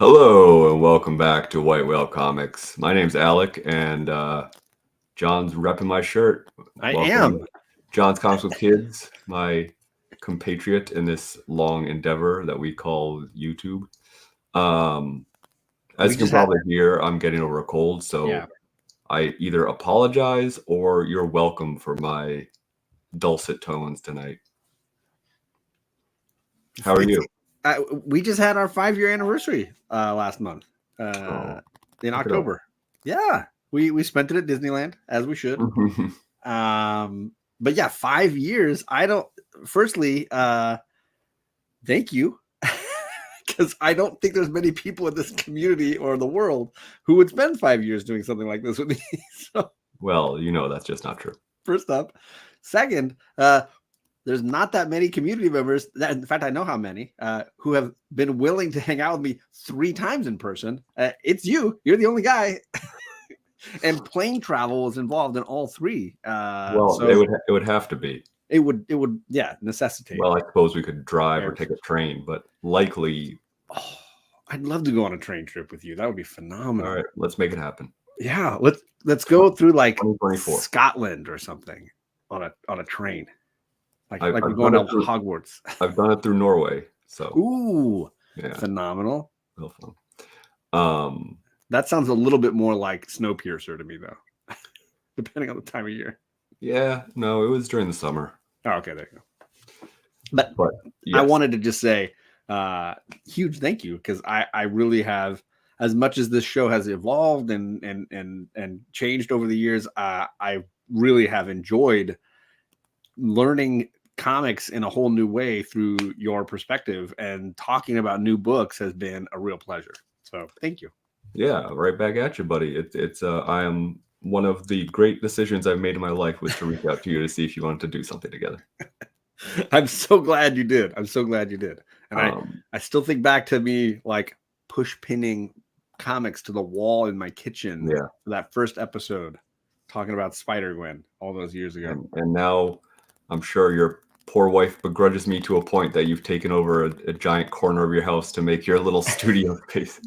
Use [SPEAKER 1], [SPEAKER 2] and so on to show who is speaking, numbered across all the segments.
[SPEAKER 1] Hello and welcome back to White Whale Comics. My name's Alec, and John's repping my shirt.
[SPEAKER 2] I
[SPEAKER 1] Welcome,
[SPEAKER 2] am.
[SPEAKER 1] John's Comics with Kids, my compatriot in this long endeavor that we call YouTube. As
[SPEAKER 2] We
[SPEAKER 1] you can
[SPEAKER 2] just had,
[SPEAKER 1] probably hear, I'm getting over a cold, so
[SPEAKER 2] yeah.
[SPEAKER 1] I either apologize or you're welcome for my dulcet tones tonight. How are you?
[SPEAKER 2] We just had our 5-year anniversary last month in
[SPEAKER 1] look it up.
[SPEAKER 2] October. Yeah, we spent it at Disneyland as we should. But yeah, 5 years. Firstly, thank you, because I don't think there's many people in this community or the world who would spend 5 years doing something like this with me. So,
[SPEAKER 1] Well, that's just not true.
[SPEAKER 2] first up, second, there's not that many community members that, in fact, I know how many who have been willing to hang out with me 3 times in person. It's you. You're the only guy. And plane travel is involved in all 3.
[SPEAKER 1] Well,
[SPEAKER 2] so
[SPEAKER 1] it would have to be.
[SPEAKER 2] it would necessitate.
[SPEAKER 1] Well, I suppose we could drive or take a train, but likely.
[SPEAKER 2] Oh, I'd love to go on a train trip with you. That would be phenomenal.
[SPEAKER 1] All right, let's make it happen.
[SPEAKER 2] Yeah, let's go through like
[SPEAKER 1] 2024.
[SPEAKER 2] Scotland or something on a train. Like
[SPEAKER 1] I've
[SPEAKER 2] we're going
[SPEAKER 1] done
[SPEAKER 2] to
[SPEAKER 1] it through-
[SPEAKER 2] Hogwarts.
[SPEAKER 1] I've done it through Norway, so
[SPEAKER 2] Ooh,
[SPEAKER 1] yeah,
[SPEAKER 2] phenomenal.
[SPEAKER 1] real fun.
[SPEAKER 2] That sounds a little bit more like Snowpiercer to me, though, depending on the time of year.
[SPEAKER 1] Yeah, no, it was during the summer.
[SPEAKER 2] Oh, okay, there you go. But
[SPEAKER 1] yes.
[SPEAKER 2] I wanted to just say huge thank you, because I really have, as much as this show has evolved and changed over the years, I really have enjoyed learning comics in a whole new way through your perspective, and talking about new books has been a real pleasure. So thank you.
[SPEAKER 1] Yeah, right back at you, buddy. It's I am one of the great decisions I've made in my life was to reach out to you to see if you wanted to do something together.
[SPEAKER 2] I'm so glad you did. And I still think back to me like push pinning comics to the wall in my kitchen.
[SPEAKER 1] Yeah.
[SPEAKER 2] For that first episode talking about Spider-Gwen all those years ago.
[SPEAKER 1] And now I'm sure your poor wife begrudges me to a point that you've taken over a giant corner of your house to make your little studio space.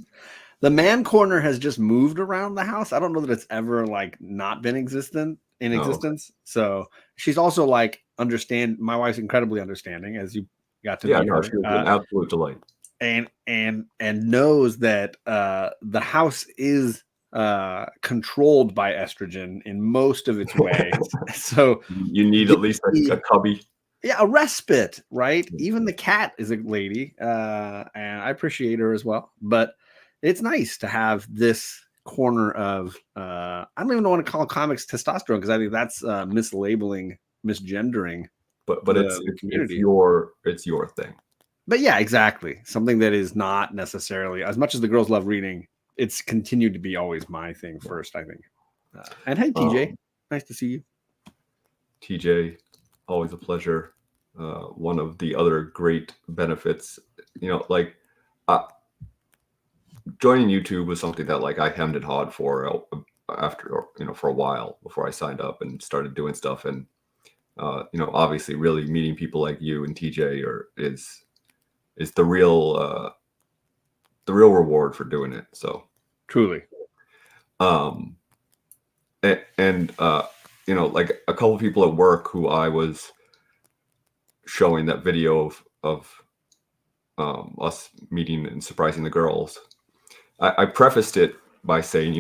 [SPEAKER 2] The man corner has just moved around the house. I don't know that it's ever like not been existence. So she's also like my wife's incredibly understanding, as you got to meet her.
[SPEAKER 1] She was an absolute delight.
[SPEAKER 2] And knows that the house is controlled by estrogen in most of its ways. So
[SPEAKER 1] you need at least a cubby.
[SPEAKER 2] Yeah, a respite, right? Even the cat is a lady, and I appreciate her as well. But it's nice to have this corner of I don't even want to call comics testosterone, because I think that's mislabeling, misgendering.
[SPEAKER 1] But it's your thing.
[SPEAKER 2] But yeah, exactly. Something that is not necessarily, as much as the girls love reading, it's continued to be always my thing first, I think. And hey, TJ, nice to see you.
[SPEAKER 1] TJ, always a pleasure. One of the other great benefits, joining YouTube was something that like I hemmed and hawed for after, for a while before I signed up and started doing stuff. And, obviously really meeting people like you and TJ is the real reward for doing it. So
[SPEAKER 2] truly.
[SPEAKER 1] Like a couple of people at work who I was showing that video of us meeting and surprising the girls. I prefaced it by saying,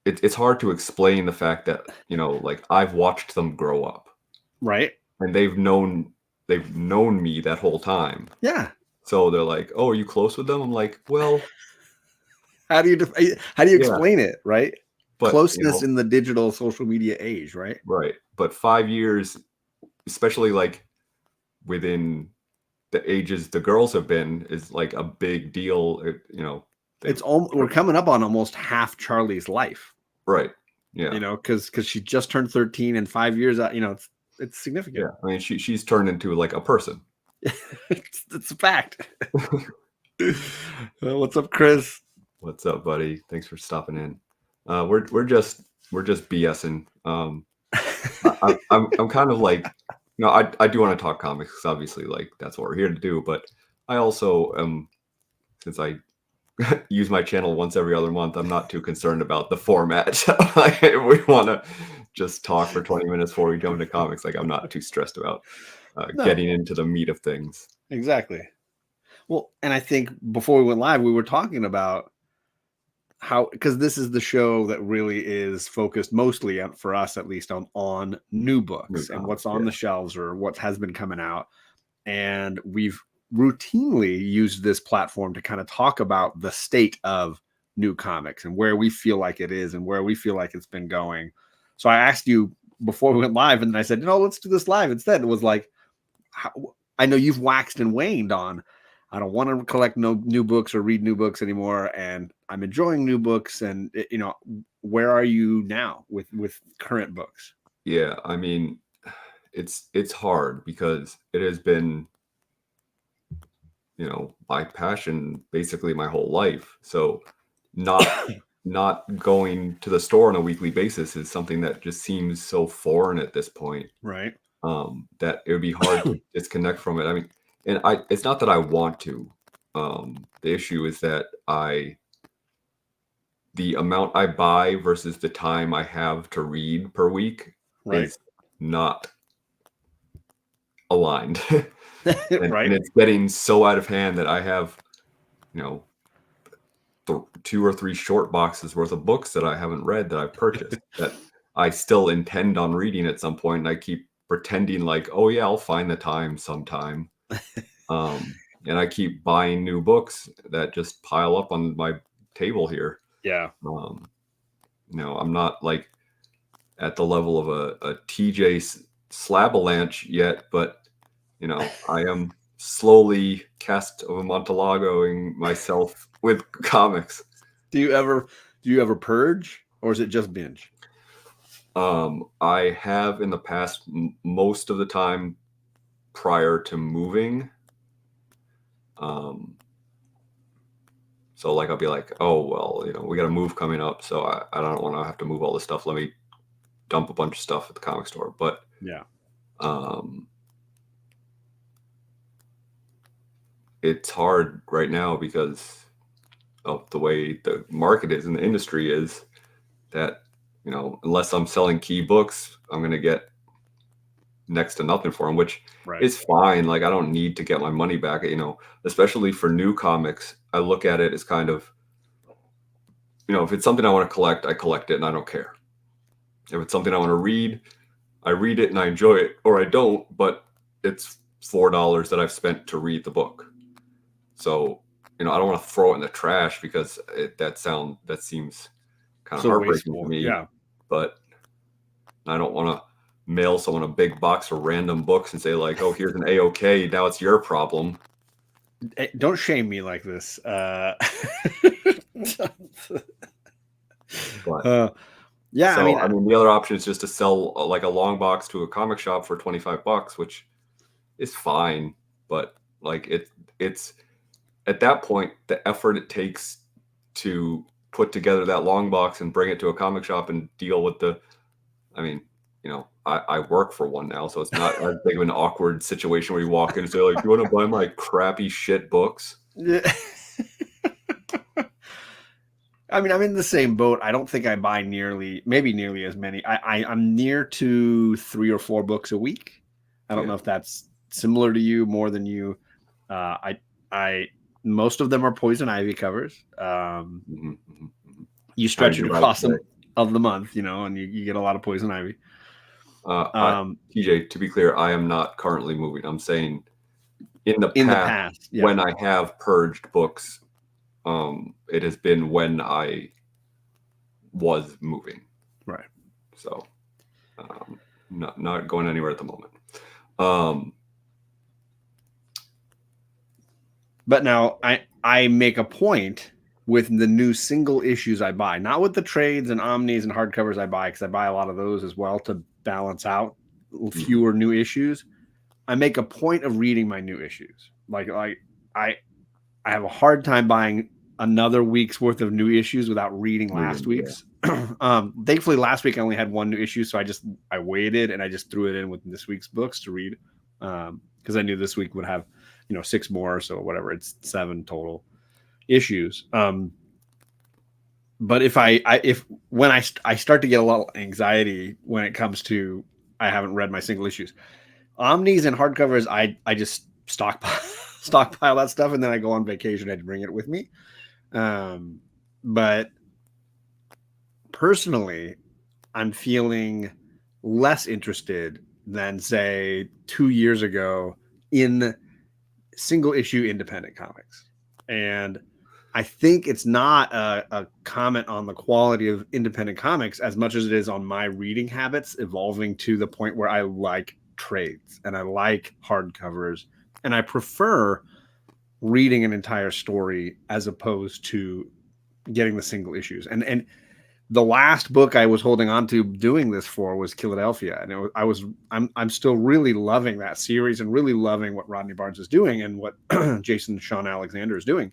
[SPEAKER 1] it's hard to explain the fact that, like I've watched them grow up.
[SPEAKER 2] Right.
[SPEAKER 1] And they've known me that whole time.
[SPEAKER 2] Yeah.
[SPEAKER 1] So they're like, "Oh, are you close with them?" I'm like, "Well,
[SPEAKER 2] how do you explain it, right?" But, closeness in the digital social media age, right?
[SPEAKER 1] Right. But 5 years, especially like within the ages the girls have been, is like a big deal.
[SPEAKER 2] We're coming up on almost half Charlie's life.
[SPEAKER 1] Right. Yeah.
[SPEAKER 2] Because she just turned 13, and 5 years out, it's significant.
[SPEAKER 1] Yeah. I mean, she's turned into like a person.
[SPEAKER 2] it's a fact. What's up, Chris?
[SPEAKER 1] What's up, buddy? Thanks for stopping in. We're just BSing. I'm kind of like, I do want to talk comics, because obviously like that's what we're here to do, but I also am, since I use my channel once every other month, I'm not too concerned about the format. Like, if we want to just talk for 20 minutes before we jump into comics, like I'm not too stressed about
[SPEAKER 2] No,
[SPEAKER 1] getting into the meat of things.
[SPEAKER 2] exactly. Well, and I think before we went live, we were talking about how, because this is the show that really is focused mostly for us, at least, on new
[SPEAKER 1] New
[SPEAKER 2] books and what's
[SPEAKER 1] comics,
[SPEAKER 2] on the shelves or what has been coming out. And we've routinely used this platform to kind of talk about the state of new comics and where we feel like it is and where we feel like it's been going. So I asked you before we went live, and then I said, no, let's do this live instead. It was like, I know you've waxed and waned on, I don't want to collect no new books or read new books anymore, and I'm enjoying new books. And where are you now with current books?
[SPEAKER 1] Yeah, I mean, it's hard because it has been, my passion basically my whole life. So not not going to the store on a weekly basis is something that just seems so foreign at this point,
[SPEAKER 2] Right.
[SPEAKER 1] that it would be hard to disconnect from it. I mean, and it's not that I want to. The issue is that the amount I buy versus the time I have to read per week
[SPEAKER 2] Right.
[SPEAKER 1] is not aligned. And
[SPEAKER 2] Right.
[SPEAKER 1] it's getting so out of hand that I have, you know, 2 or 3 short boxes worth of books that I haven't read that I've purchased that I still intend on reading at some point, and I keep pretending like, "Oh, yeah, I'll find the time sometime." And I keep buying new books that just pile up on my table here.
[SPEAKER 2] Yeah.
[SPEAKER 1] I'm not, like, at the level of a TJ Slabalanche yet, but, I am slowly cast of Amontolagoing myself with comics.
[SPEAKER 2] Do you ever purge, or is it just binge?
[SPEAKER 1] I have in the past most of the time prior to moving. So like I'll be like, oh well, we got a move coming up, so I don't want to have to move all this stuff. Let me dump a bunch of stuff at the comic store. But
[SPEAKER 2] Yeah.
[SPEAKER 1] um, it's hard right now because of the way the market is and the industry is that, unless I'm selling key books, I'm going to get next to nothing for them, which
[SPEAKER 2] Right.
[SPEAKER 1] is fine. Like, I don't need to get my money back, especially for new comics. I look at it as kind of, if it's something I want to collect, I collect it and I don't care. If it's something I want to read, I read it and I enjoy it, or I don't, but it's $4 that I've spent to read the book. So, I don't want to throw it in the trash because that seems kind of
[SPEAKER 2] So
[SPEAKER 1] heartbreaking
[SPEAKER 2] wasteful.
[SPEAKER 1] to me.
[SPEAKER 2] Yeah.
[SPEAKER 1] But I don't want to mail someone a big box of random books and say like, "Oh, here's an A-OK. Now it's your problem."
[SPEAKER 2] Hey, don't shame me like this.
[SPEAKER 1] But
[SPEAKER 2] Yeah,
[SPEAKER 1] so I mean, the other option is just to sell like a long box to a comic shop for $25, which is fine. But like it's at that point, the effort it takes to put together that long box and bring it to a comic shop and deal with I mean, I work for one now, so it's not as big of an awkward situation where you walk in and say like, "You want to buy my crappy shit books?"
[SPEAKER 2] yeah. I mean, I'm in the same boat. I don't think I buy maybe nearly as many. I'm near to 3 or 4 books a week. I don't know if that's similar to you, more than you. I most of them are Poison Ivy covers. You stretch it across of the month, and you get a lot of Poison Ivy.
[SPEAKER 1] TJ, to be clear, I am not currently moving. I'm saying in the past,
[SPEAKER 2] yeah.
[SPEAKER 1] when I have purged books, it has been when I was moving.
[SPEAKER 2] Right.
[SPEAKER 1] So, not going anywhere at the moment.
[SPEAKER 2] But now I make a point with the new single issues I buy, not with the trades and omnis and hardcovers I buy, because I buy a lot of those as well to balance out fewer new issues. I make a point of reading my new issues. Like I have a hard time buying another week's worth of new issues without reading last week's. Thankfully, last week I only had one new issue, so I waited and I just threw it in with this week's books to read, because I knew this week would have 6 more, so whatever, it's 7 total issues. But if when I start to get a little anxiety when it comes to I haven't read my single issues, omnis and hardcovers, I just stockpile that stuff, and then I go on vacation. I bring it with me. But personally, I'm feeling less interested than say 2 years ago in single issue independent comics. And I think it's not a comment on the quality of independent comics as much as it is on my reading habits evolving to the point where I like trades and I like hardcovers and I prefer reading an entire story as opposed to getting the single issues. And the last book I was holding on to doing this for was Philadelphia, and I'm still really loving that series and really loving what Rodney Barnes is doing and what Jason Sean Alexander is doing.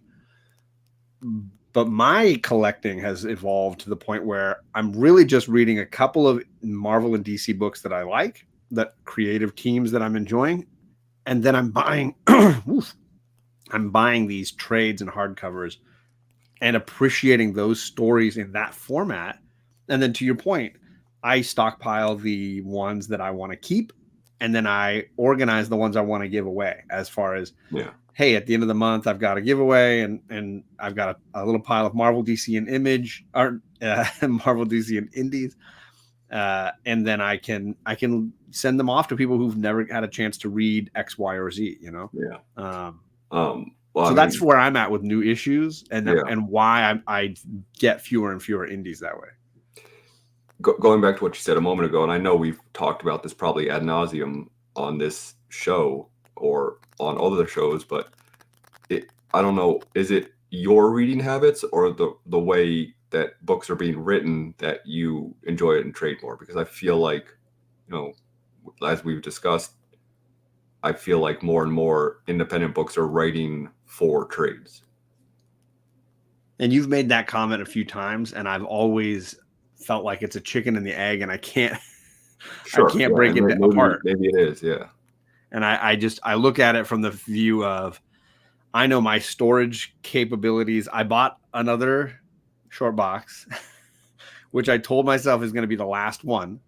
[SPEAKER 2] But my collecting has evolved to the point where I'm really just reading a couple of Marvel and DC books that I like, that creative teams that I'm enjoying, and then I'm buying I'm buying these trades and hardcovers and appreciating those stories in that format. And then to your point, I stockpile the ones that I want to keep, and then I organize the ones I want to give away as far as, hey, at the end of the month, I've got a giveaway, and I've got a little pile of Marvel, DC, and Image, or Marvel, DC, and Indies. And then I can send them off to people who've never had a chance to read X, Y, or Z,
[SPEAKER 1] Well,
[SPEAKER 2] so that's where I'm at with new issues, and why I get fewer and fewer indies that way.
[SPEAKER 1] Going back to what you said a moment ago, and I know we've talked about this probably ad nauseum on this show or on other shows, but I don't know, is it your reading habits or the way that books are being written that you enjoy it and trade more? Because I feel like, as we've discussed, I feel like more and more independent books are writing for trades.
[SPEAKER 2] And you've made that comment a few times, and I've always felt like it's a chicken and the egg, and I can't break it apart.
[SPEAKER 1] Maybe it is, yeah.
[SPEAKER 2] And I look at it from the view of, I know my storage capabilities. I bought another short box, which I told myself is going to be the last one.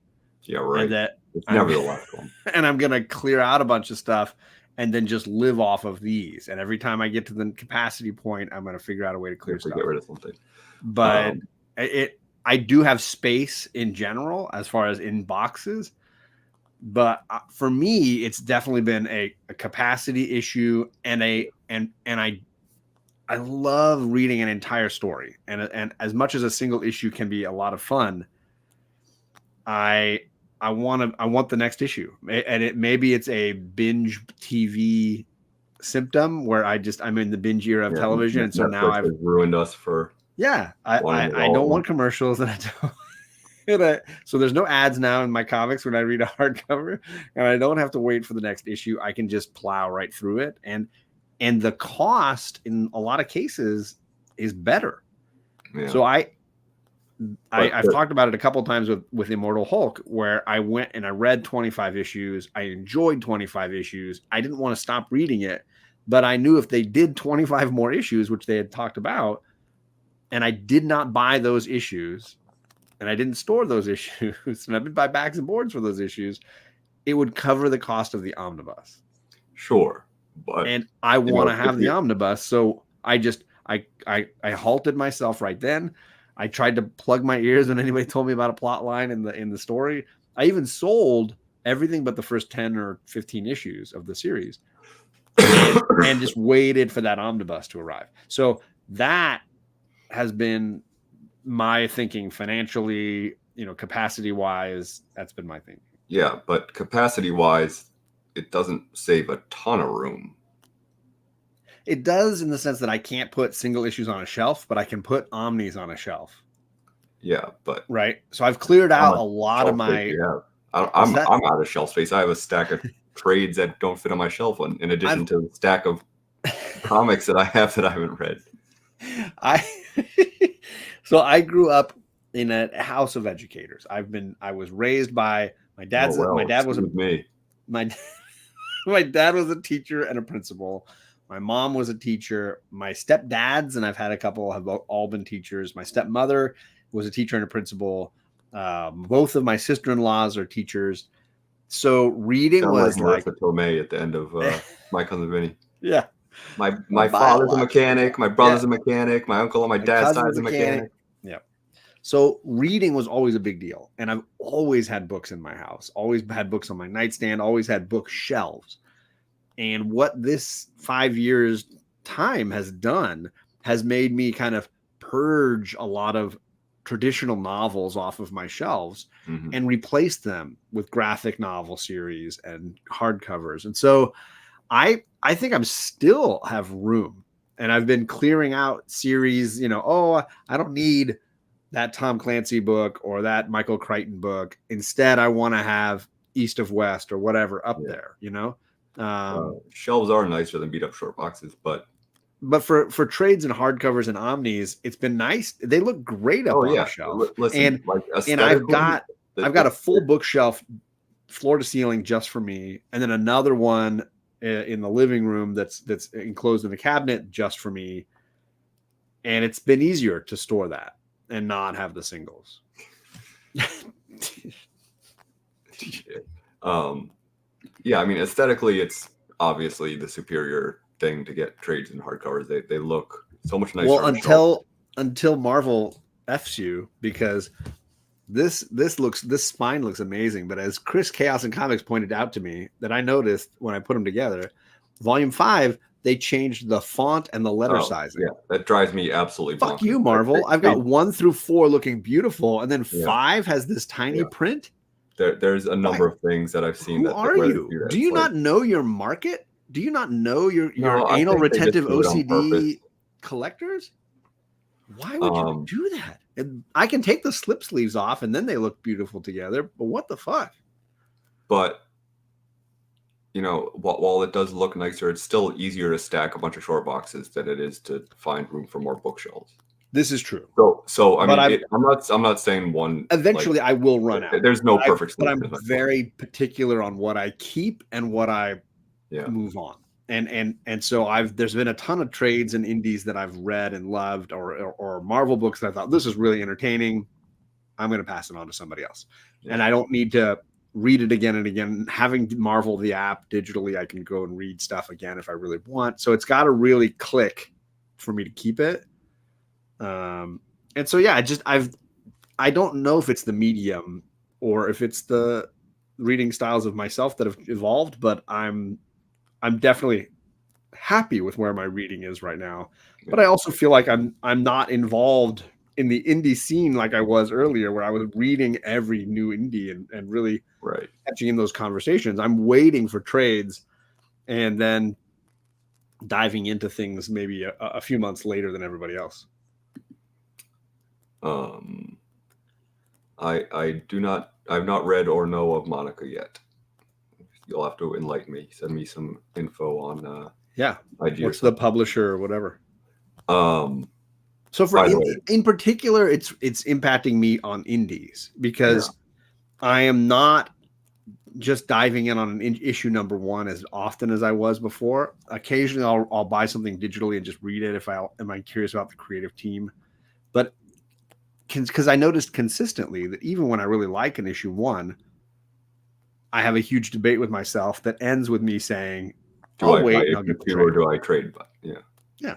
[SPEAKER 1] Yeah, right.
[SPEAKER 2] And that
[SPEAKER 1] it's never the last one.
[SPEAKER 2] And I'm going to clear out a bunch of stuff and then just live off of these. And every time I get to the capacity point, I'm going to figure out a way to clear stuff.
[SPEAKER 1] Get rid of something.
[SPEAKER 2] But I do have space in general as far as in boxes. But for me, it's definitely been a capacity issue, and I love reading an entire story. And as much as a single issue can be a lot of fun, I want the next issue, and maybe it's a binge TV symptom where I'm in the binge era of television, and so
[SPEAKER 1] Netflix
[SPEAKER 2] now I've
[SPEAKER 1] ruined us for.
[SPEAKER 2] Yeah, I don't want commercials, and I don't. So there's no ads now in my comics when I read a hardcover, and I don't have to wait for the next issue. I can just plow right through it, and the cost in a lot of cases is better. Yeah. So I've talked about it a couple of times with Immortal Hulk, where I went and I read 25 issues. I enjoyed 25 issues. I didn't want to stop reading it, but I knew if they did 25 more issues, which they had talked about, and I did not buy those issues, and I didn't store those issues, and I didn't buy backs and boards for those issues, it would cover the cost of the omnibus.
[SPEAKER 1] Sure.
[SPEAKER 2] And I want to have the omnibus. So I halted myself right then. I tried to plug my ears when anybody told me about a plot line in the story. I even sold everything but the first 10 or 15 issues of the series and just waited for that omnibus to arrive. So that has been my thinking financially, capacity wise. That's been my thinking.
[SPEAKER 1] Yeah, but capacity wise, it doesn't save a ton of room.
[SPEAKER 2] It does, in the sense that I can't put single issues on a shelf, but I can put omnis on a shelf.
[SPEAKER 1] Yeah, but
[SPEAKER 2] right. So I've cleared out a lot of my.
[SPEAKER 1] I'm out of shelf space. I have a stack of trades that don't fit on my shelf, in addition to the stack of comics that I have that I haven't read.
[SPEAKER 2] So I grew up in a house of educators. I was raised by my dad's. My dad was My dad was a teacher and a principal. My mom was a teacher. My stepdads, and I've had a couple, have all been teachers. My stepmother was a teacher and a principal. Both of my sister-in-laws are teachers. So reading
[SPEAKER 1] Sound
[SPEAKER 2] was like
[SPEAKER 1] Marissa Tomei at the end of My Cousin Vinny.
[SPEAKER 2] yeah.
[SPEAKER 1] My father's a mechanic. My brother's a mechanic. My uncle on my dad's side is a mechanic.
[SPEAKER 2] Yeah. So reading was always a big deal. And I've always had books in my house, always had books on my nightstand, always had bookshelves. And what this 5 years time has done has made me kind of purge a lot of traditional novels off of my shelves and replace them with graphic novel series and hardcovers. And so I think I'm still have room, and I've been clearing out series, I don't need that Tom Clancy book or that Michael Crichton book. Instead, I want to have East of West or whatever up there,
[SPEAKER 1] Shelves are nicer than beat up short boxes, but
[SPEAKER 2] for trades and hardcovers and omnis, it's been nice. They look great up on a shelf.
[SPEAKER 1] Listen,
[SPEAKER 2] and I've got a full bookshelf, floor to ceiling, just for me, and then another one in the living room that's enclosed in the cabinet just for me. And it's been easier to store that and not have the singles.
[SPEAKER 1] Yeah, I mean, aesthetically, it's obviously the superior thing to get trades and hardcovers. They look so much nicer.
[SPEAKER 2] Well, until Marvel F's you, because this spine looks amazing. But as Chris Chaos and Comics pointed out to me, that I noticed when I put them together, Volume 5, they changed the font and the letter sizing.
[SPEAKER 1] Yeah, that drives me absolutely bonkers.
[SPEAKER 2] Fuck you, Marvel. I've got 1 through 4 looking beautiful, and then 5 has this tiny print.
[SPEAKER 1] There's a number of things that I've seen.
[SPEAKER 2] Who are you? Do you not know your market? Do you not know your anal retentive OCD collectors? Why would you do that? And I can take the slip sleeves off and then they look beautiful together, but what the fuck?
[SPEAKER 1] But while it does look nicer, it's still easier to stack a bunch of short boxes than it is to find room for more bookshelves.
[SPEAKER 2] This is true.
[SPEAKER 1] So I'm not saying one.
[SPEAKER 2] Eventually, I will run out.
[SPEAKER 1] There's no perfect
[SPEAKER 2] solution. But I'm very particular on what I keep and what I move on. And so there's been a ton of trades and indies that I've read and loved, or Marvel books that I thought this is really entertaining. I'm going to pass it on to somebody else, and I don't need to read it again and again. Having Marvel the app digitally, I can go and read stuff again if I really want. So it's got to really click for me to keep it. And so I don't know if it's the medium or if it's the reading styles of myself that have evolved, but I'm definitely happy with where my reading is right now. But I also feel like I'm not involved in the indie scene like I was earlier, where I was reading every new indie and really catching in those conversations. I'm waiting for trades and then diving into things maybe a few months later than everybody else.
[SPEAKER 1] I've not read or know of Monica yet. You'll have to enlighten me. Send me some info on
[SPEAKER 2] IG. What's the publisher or whatever? So in particular, it's impacting me on indies because I am not just diving in on an issue number 1 as often as I was before. Occasionally I'll buy something digitally and just read it if I'm curious about the creative team. But because I noticed consistently that even when I really like an issue 1, I have a huge debate with myself that ends with me saying,
[SPEAKER 1] do I wait or do I trade?
[SPEAKER 2] Yeah.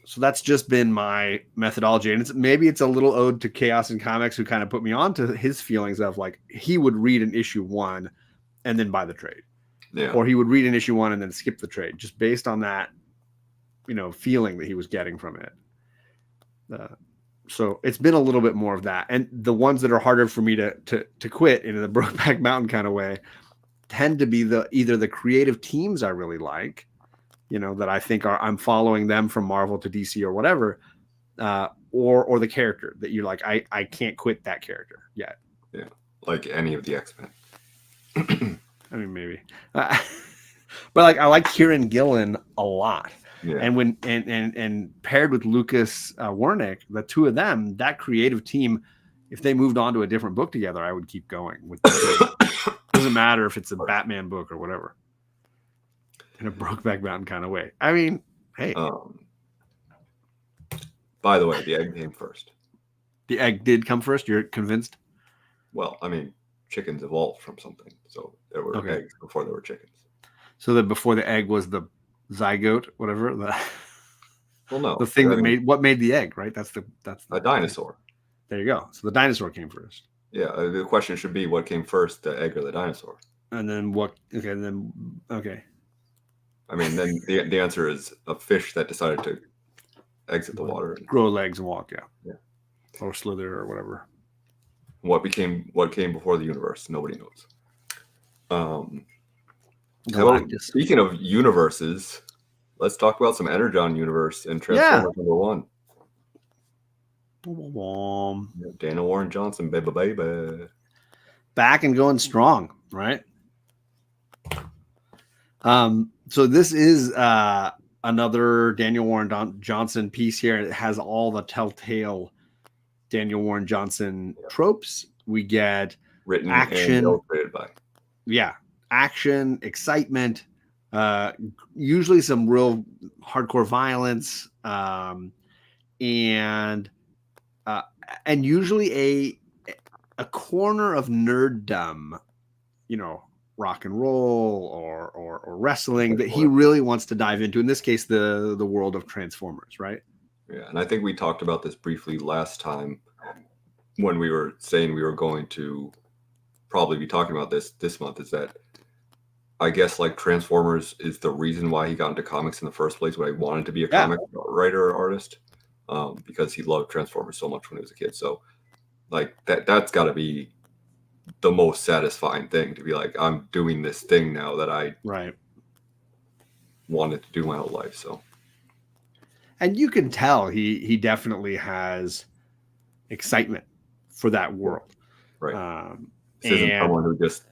[SPEAKER 2] So that's just been my methodology. And maybe it's a little ode to Chaos and Comics, who kind of put me on to his feelings of like, he would read an issue 1 and then buy the trade.
[SPEAKER 1] Yeah.
[SPEAKER 2] Or he would read an issue 1 and then skip the trade, just based on that, feeling that he was getting from it. So it's been a little bit more of that. And the ones that are harder for me to quit in the Brokeback Mountain kind of way tend to be either the creative teams I really like, that I think I'm following them from Marvel to DC or whatever, or the character that you're like, I can't quit that character yet.
[SPEAKER 1] Yeah. Like any of the X-Men.
[SPEAKER 2] I mean, maybe. But like, I like Kieran Gillen a lot.
[SPEAKER 1] Yeah.
[SPEAKER 2] And when and paired with Lucas Wernick, the two of them, that creative team, if they moved on to a different book together, I would keep going with the doesn't matter if it's a Batman book or whatever. In a Brokeback Mountain kind of way. I mean, hey.
[SPEAKER 1] By the way, the egg came first.
[SPEAKER 2] The egg did come first? You're convinced?
[SPEAKER 1] Well, I mean, chickens evolved from something. So there were eggs before there were chickens.
[SPEAKER 2] So that before the egg was the zygote, whatever.
[SPEAKER 1] Well, no.
[SPEAKER 2] The thing that made the egg, right? That's
[SPEAKER 1] a dinosaur.
[SPEAKER 2] There you go. So the dinosaur came first.
[SPEAKER 1] Yeah, the question should be what came first, the egg or the dinosaur?
[SPEAKER 2] And then what? Okay.
[SPEAKER 1] I mean, then the answer is a fish that decided to exit the water,
[SPEAKER 2] grow legs and walk.
[SPEAKER 1] Yeah,
[SPEAKER 2] or slither or whatever.
[SPEAKER 1] What came before the universe? Nobody knows. Speaking of universes, let's talk about some Energon universe and Transformers #1. Daniel Warren Johnson, baby.
[SPEAKER 2] Back and going strong, right? So this is another Daniel Warren Johnson piece here. It has all the telltale Daniel Warren Johnson tropes. We get
[SPEAKER 1] written
[SPEAKER 2] action,
[SPEAKER 1] and illustrated by.
[SPEAKER 2] Yeah, action, excitement, usually some real hardcore violence, and usually a corner of nerddom, rock and roll or wrestling that he really wants to dive into. In this case, the world of Transformers, right?
[SPEAKER 1] Yeah, and I think we talked about this briefly last time when we were saying we were going to probably be talking about this month, is that I guess like Transformers is the reason why he got into comics in the first place, why he wanted to be a comic writer or artist, because he loved Transformers so much when he was a kid. So like that's got to be the most satisfying thing, to be like, I'm doing this thing now that I wanted to do my whole life. So,
[SPEAKER 2] and you can tell he definitely has excitement for that world,
[SPEAKER 1] right? This isn't someone who just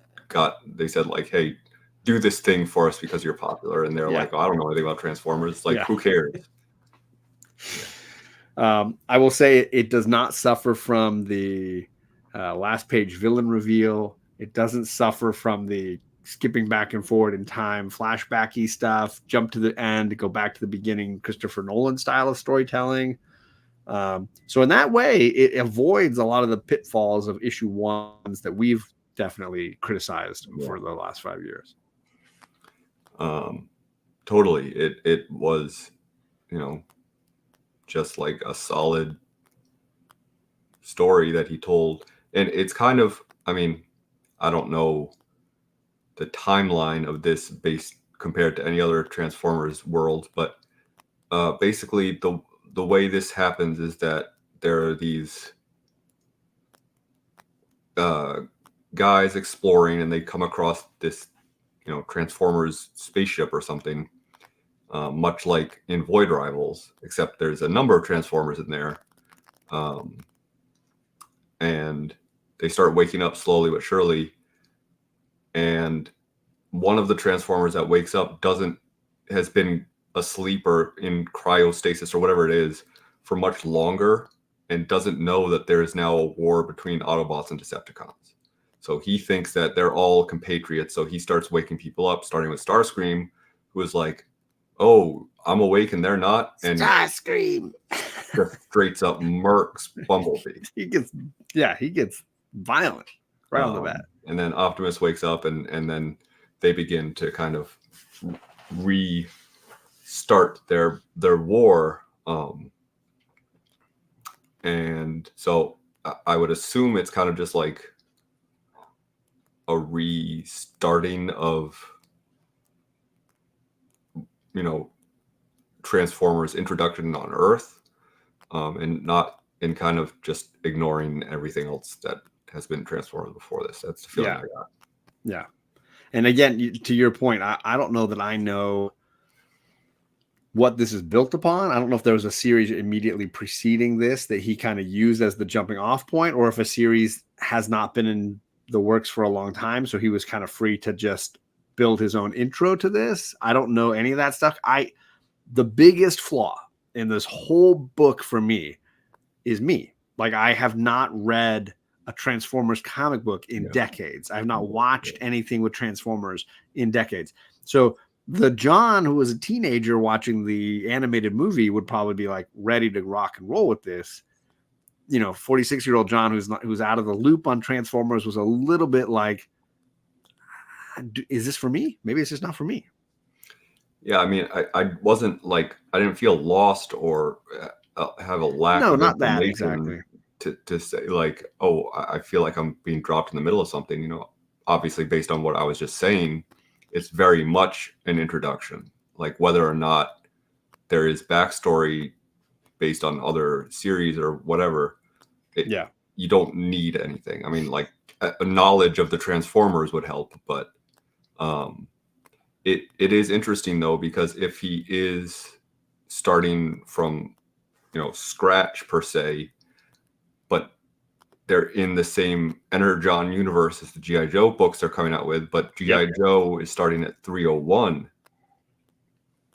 [SPEAKER 1] they said like, hey, do this thing for us because you're popular, and they're like, oh, I don't know anything about Transformers. Like, who cares?
[SPEAKER 2] I will say it does not suffer from the last page villain reveal. It doesn't suffer from the skipping back and forward in time, flashbacky stuff, jump to the end, go back to the beginning, Christopher Nolan style of storytelling. So in that way, it avoids a lot of the pitfalls of issue ones that we've definitely criticized for the last 5 years.
[SPEAKER 1] Totally. It was, just like a solid story that he told. And it's kind of, I mean, I don't know the timeline of this based compared to any other Transformers world, but basically the way this happens is that there are these guys exploring, and they come across this, Transformers spaceship or something, much like in Void Rivals, except there's a number of Transformers in there. And they start waking up slowly but surely. And one of the Transformers that wakes up has been asleep or in cryostasis or whatever it is for much longer, and doesn't know that there is now a war between Autobots and Decepticons. So he thinks that they're all compatriots. So he starts waking people up, starting with Starscream, who is like, oh, I'm awake and they're not. And
[SPEAKER 2] Starscream
[SPEAKER 1] just straight up murks Bumblebee.
[SPEAKER 2] He gets violent right on the bat.
[SPEAKER 1] And then Optimus wakes up, and then they begin to kind of restart their war. And so I would assume it's kind of just like a restarting of, Transformers introduction on Earth, and not in kind of just ignoring everything else that has been Transformers before this. That's the feeling I got.
[SPEAKER 2] Yeah. And again, to your point, I don't know that I know what this is built upon. I don't know if there was a series immediately preceding this that he kind of used as the jumping off point, or if a series has not been in the works for a long time, so he was kind of free to just build his own intro to this. I don't know any of that stuff. The biggest flaw in this whole book for me is me. Like, I have not read a Transformers comic book in decades. I have not watched anything with Transformers in decades. So the John who was a teenager watching the animated movie would probably be like ready to rock and roll with this. 46-year-old John who's out of the loop on Transformers was a little bit like, is this for me? Maybe it's just not for me.
[SPEAKER 1] Yeah, I mean, I wasn't like, I didn't feel lost or have a lack
[SPEAKER 2] No,
[SPEAKER 1] of
[SPEAKER 2] not that
[SPEAKER 1] information
[SPEAKER 2] exactly.
[SPEAKER 1] to say like, oh, I feel like I'm being dropped in the middle of something. Obviously based on what I was just saying, it's very much an introduction. Like whether or not there is backstory based on other series or whatever,
[SPEAKER 2] Yeah.
[SPEAKER 1] you don't need anything. I mean, like a knowledge of the Transformers would help, but it is interesting though, because if he is starting from scratch per se, but they're in the same Energon universe as the GI Joe books they're coming out with, but GI Joe is starting at 301,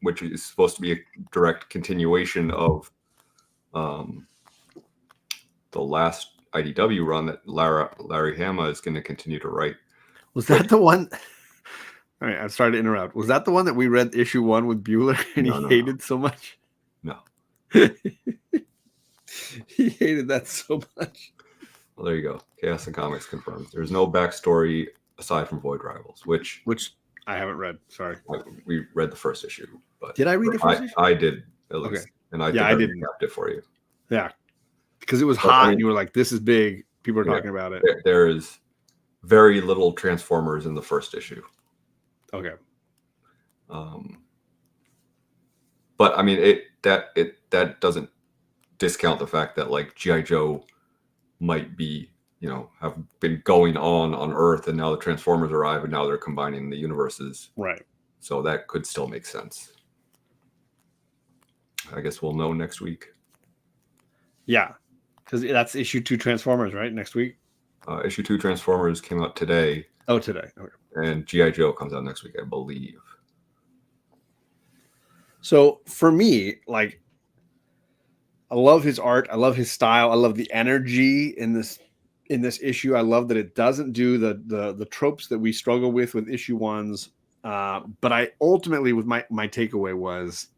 [SPEAKER 1] which is supposed to be a direct continuation of the last IDW run that Larry Hama is going to continue to write.
[SPEAKER 2] Was that the one? All right, I'm sorry to interrupt. Was that the one that we read issue 1 with Bueller and he hated so much?
[SPEAKER 1] No.
[SPEAKER 2] He hated that so much.
[SPEAKER 1] Well, there you go. Chaos and Comics confirmed. There's no backstory aside from Void Rivals, which
[SPEAKER 2] I haven't read. Sorry.
[SPEAKER 1] We read the first issue. But
[SPEAKER 2] did I read the first issue?
[SPEAKER 1] I did, at least.
[SPEAKER 2] Okay.
[SPEAKER 1] And I didn't recapped it for you.
[SPEAKER 2] Yeah. Because it was hot and you were like, this is big. People are talking about it.
[SPEAKER 1] There is very little Transformers in the first issue.
[SPEAKER 2] Okay.
[SPEAKER 1] But I mean, that doesn't discount the fact that like GI Joe might be, have been going on Earth, and now the Transformers arrive, and now they're combining the universes.
[SPEAKER 2] Right.
[SPEAKER 1] So that could still make sense. I guess we'll know next week.
[SPEAKER 2] Yeah, because that's issue 2 Transformers, right? Next week.
[SPEAKER 1] Issue 2 Transformers came out today.
[SPEAKER 2] Oh, today. Okay.
[SPEAKER 1] And GI Joe comes out next week, I believe.
[SPEAKER 2] So for me, like, I love his art. I love his style. I love the energy in this issue. I love that it doesn't do the tropes that we struggle with issue 1s. But I ultimately, with my takeaway was,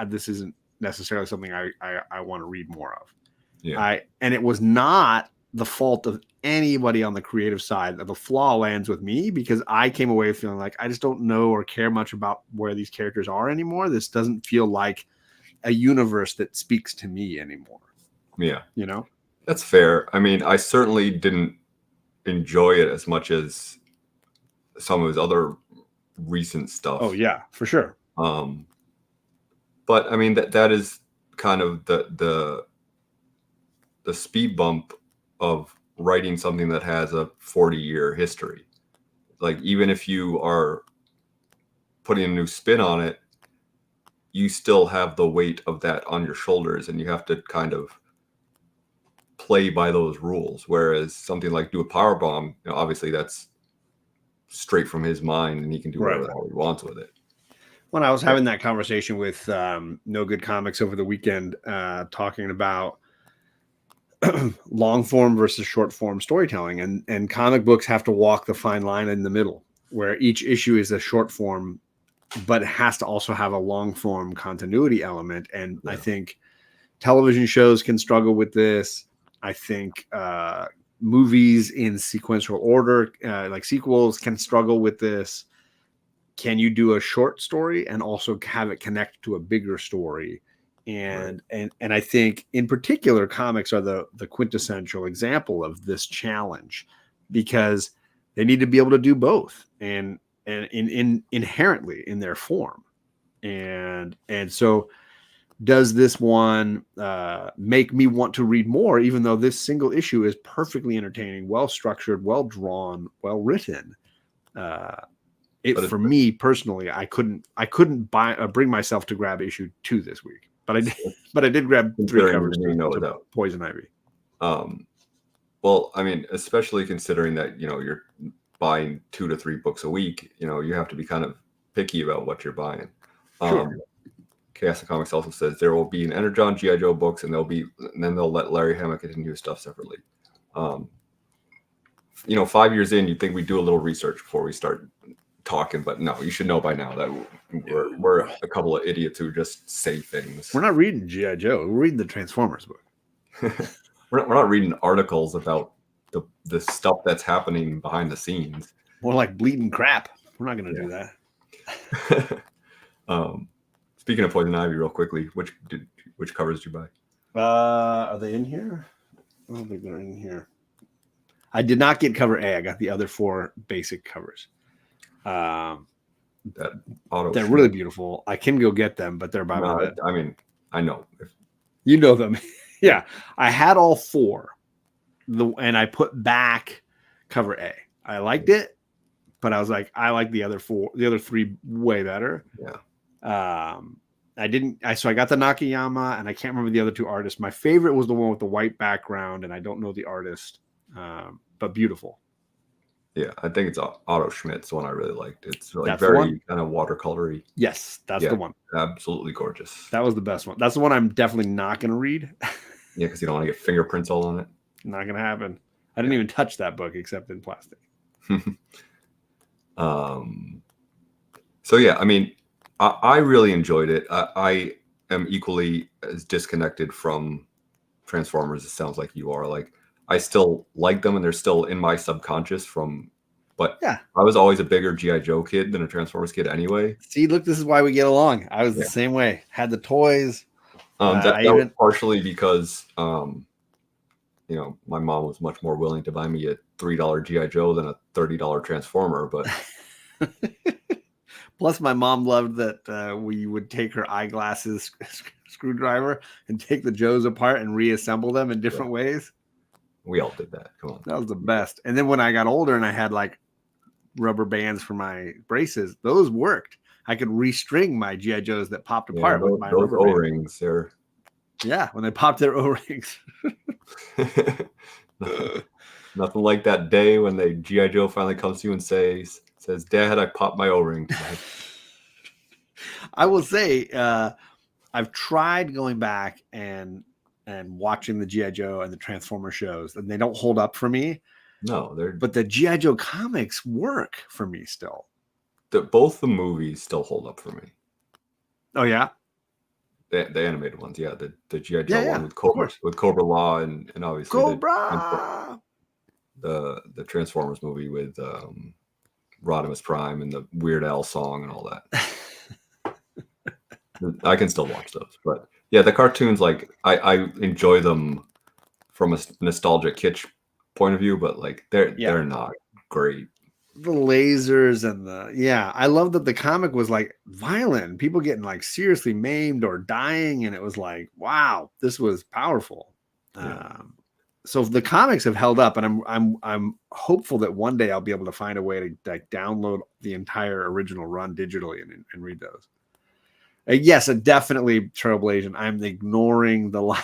[SPEAKER 2] this isn't necessarily something I want to read more of.
[SPEAKER 1] Yeah.
[SPEAKER 2] And it was not the fault of anybody on the creative side. The flaw lands with me because I came away feeling like I just don't know or care much about where these characters are anymore. This doesn't feel like a universe that speaks to me anymore.
[SPEAKER 1] Yeah.
[SPEAKER 2] That's
[SPEAKER 1] fair. I mean, I certainly didn't enjoy it as much as some of his other recent stuff.
[SPEAKER 2] Oh yeah, for sure.
[SPEAKER 1] But I mean, that is kind of the speed bump of writing something that has a 40-year history. Like, even if you are putting a new spin on it, you still have the weight of that on your shoulders, and you have to kind of play by those rules. Whereas something like Do a Powerbomb, obviously that's straight from his mind, and he can do whatever the hell he wants with it.
[SPEAKER 2] When I was having that conversation with No Good Comics over the weekend, talking about long form versus short form storytelling, and comic books have to walk the fine line in the middle, where each issue is a short form, but it has to also have a long form continuity element. And I think television shows can struggle with this. I think movies in sequential order, like sequels, can struggle with this. Can you do a short story and also have it connect to a bigger story? And I think in particular, comics are the quintessential example of this challenge, because they need to be able to do both and inherently in their form. And so does this one make me want to read more, even though this single issue is perfectly entertaining, well structured, well drawn, well written? For me personally, I couldn't bring myself to grab issue 2 this week, but I did grab 3 covers to Poison Ivy.
[SPEAKER 1] Well, I mean, especially considering that you're buying 2 to 3 books a week, you have to be kind of picky about what you're buying.
[SPEAKER 2] Sure.
[SPEAKER 1] Chaos and Comics also says there will be an Energon GI Joe books, and then they'll let Larry Hama continue stuff separately. 5 years in, you'd think we'd do a little research before we start talking, but no, you should know by now that we're a couple of idiots who just say things.
[SPEAKER 2] We're not reading G.I. Joe. We're reading the Transformers book.
[SPEAKER 1] we're not reading articles about the stuff that's happening behind the scenes.
[SPEAKER 2] More like bleeding crap. We're not going to do that.
[SPEAKER 1] Speaking of Poison Ivy, real quickly, which covers did you buy?
[SPEAKER 2] Are they in here? I don't think they're in here. I did not get cover A. I got the other 4 basic covers.
[SPEAKER 1] That auto.
[SPEAKER 2] They're really beautiful. I can go get them, but they're by my bed.
[SPEAKER 1] I mean, I know.
[SPEAKER 2] You know them. Yeah. I had all 4. And I put back cover A. I liked it, but I was like, I like the other 3 way better.
[SPEAKER 1] Yeah.
[SPEAKER 2] So I got the Nakayama, and I can't remember the other 2 artists. My favorite was the one with the white background, and I don't know the artist, but beautiful.
[SPEAKER 1] Yeah, I think it's Otto Schmidt's one I really liked. It's like
[SPEAKER 2] That's
[SPEAKER 1] very kind of watercolory.
[SPEAKER 2] Yes, that's the one.
[SPEAKER 1] Absolutely gorgeous.
[SPEAKER 2] That was the best one. That's the one I'm definitely not going to read.
[SPEAKER 1] Yeah, because you don't want to get fingerprints all on it.
[SPEAKER 2] Not going to happen. I didn't even touch that book except in plastic.
[SPEAKER 1] So yeah, I mean, I really enjoyed it. I am equally as disconnected from Transformers. It sounds like you are. Like, I still like them, and they're still in my subconscious but yeah, I was always a bigger G.I. Joe kid than a Transformers kid anyway.
[SPEAKER 2] See, look, this is why we get along. I was the same way. Had the toys.
[SPEAKER 1] That was partially because, you know, my mom was much more willing to buy me a $3 G.I. Joe than a $30 Transformer, but
[SPEAKER 2] plus my mom loved that we would take her eyeglasses screwdriver and take the Joes apart and reassemble them in different ways.
[SPEAKER 1] We all did that. Come on.
[SPEAKER 2] That was the best. And then when I got older and I had like rubber bands for my braces, those worked. I could restring my G.I. Joes that popped apart with my rubber
[SPEAKER 1] O-rings.
[SPEAKER 2] Yeah, when they popped their O-rings.
[SPEAKER 1] Nothing like that day when the G.I. Joe finally comes to you and says, "Dad, I popped my O-ring."
[SPEAKER 2] I will say, I've tried going back and watching the G.I. Joe and the Transformer shows, and they don't hold up for me.
[SPEAKER 1] No,
[SPEAKER 2] but the G.I. Joe comics work for me still.
[SPEAKER 1] Both the movies still hold up for me.
[SPEAKER 2] Oh yeah,
[SPEAKER 1] the animated ones, yeah. The G.I. Joe one with Cobra Law and obviously
[SPEAKER 2] Cobra.
[SPEAKER 1] The Transformers movie with Rodimus Prime and the Weird Al song and all that. I can still watch those, but yeah, the cartoons, like I enjoy them from a nostalgic kitsch point of view, but like they're not great.
[SPEAKER 2] The lasers and I love that the comic was like violent, people getting like seriously maimed or dying, and it was like, wow, this was powerful. Yeah. So the comics have held up, and I'm hopeful that one day I'll be able to find a way to like download the entire original run digitally and read those. Yes, definitely Trailblazing. I'm ignoring the live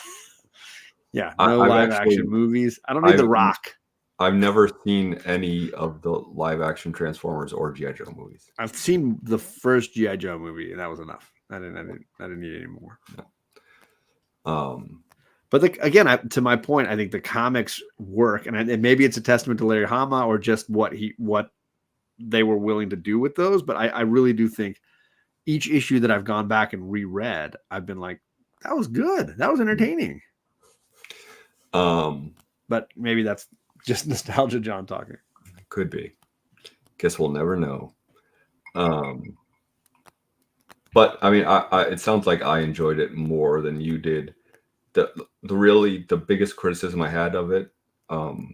[SPEAKER 2] action movies. I don't need The Rock.
[SPEAKER 1] I've never seen any of the live action Transformers or G.I. Joe movies.
[SPEAKER 2] I've seen the first G.I. Joe movie, and that was enough. I didn't need any more.
[SPEAKER 1] No.
[SPEAKER 2] But again, to my point, I think the comics work, and maybe it's a testament to Larry Hama or just what they were willing to do with those. But I really do think each issue that I've gone back and reread, I've been like, that was good. That was entertaining. But maybe that's just nostalgia John talking.
[SPEAKER 1] Could be. Guess we'll never know. But I mean, it sounds like I enjoyed it more than you did. The biggest criticism I had of it was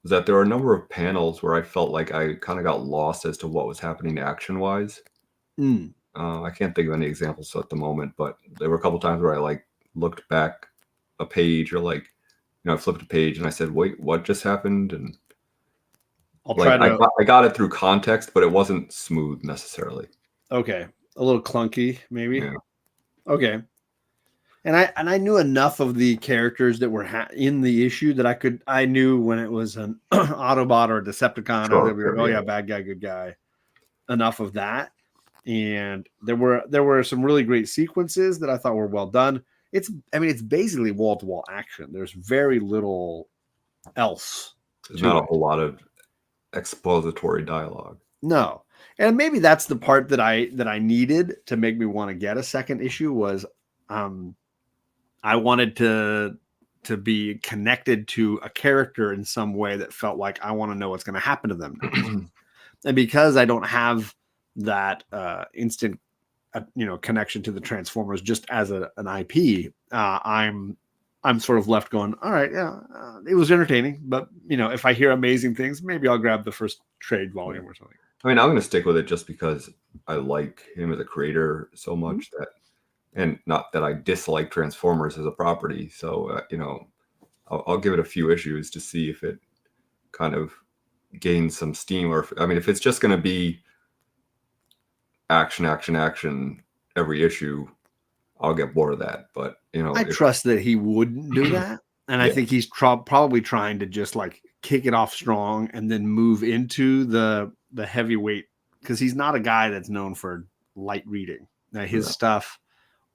[SPEAKER 1] that there were a number of panels where I felt like I kind of got lost as to what was happening action-wise. I can't think of any examples at the moment, but there were a couple times where I like looked back a page, or like, I flipped a page and I said, "Wait, what just happened?" And I got it through context, but it wasn't smooth necessarily.
[SPEAKER 2] Okay, a little clunky, maybe.
[SPEAKER 1] Yeah.
[SPEAKER 2] Okay. And I knew enough of the characters that were in the issue that I knew when it was an Autobot or a Decepticon, bad guy, good guy. Enough of that. And there were some really great sequences that I thought were well done. It's basically wall-to-wall action. There's very little else.
[SPEAKER 1] There's not a whole lot of expository dialogue.
[SPEAKER 2] No. And maybe that's the part that I needed to make me want to get a second issue was I wanted to be connected to a character in some way that felt like I want to know what's going to happen to them next. And because I don't have that instant connection to the Transformers just as an IP, I'm sort of left going, all right, yeah, it was entertaining, but if I hear amazing things, maybe I'll grab the first trade volume or something.
[SPEAKER 1] I mean, I'm going to stick with it just because I like him as a creator so much that, and not that I dislike Transformers as a property. So, I'll give it a few issues to see if it kind of gains some steam, or if it's just going to be action, action, action every issue, I'll get bored of that. But
[SPEAKER 2] I trust that he wouldn't do that, and I think he's probably trying to just like kick it off strong and then move into the heavyweight, because he's not a guy that's known for light reading. Now, his stuff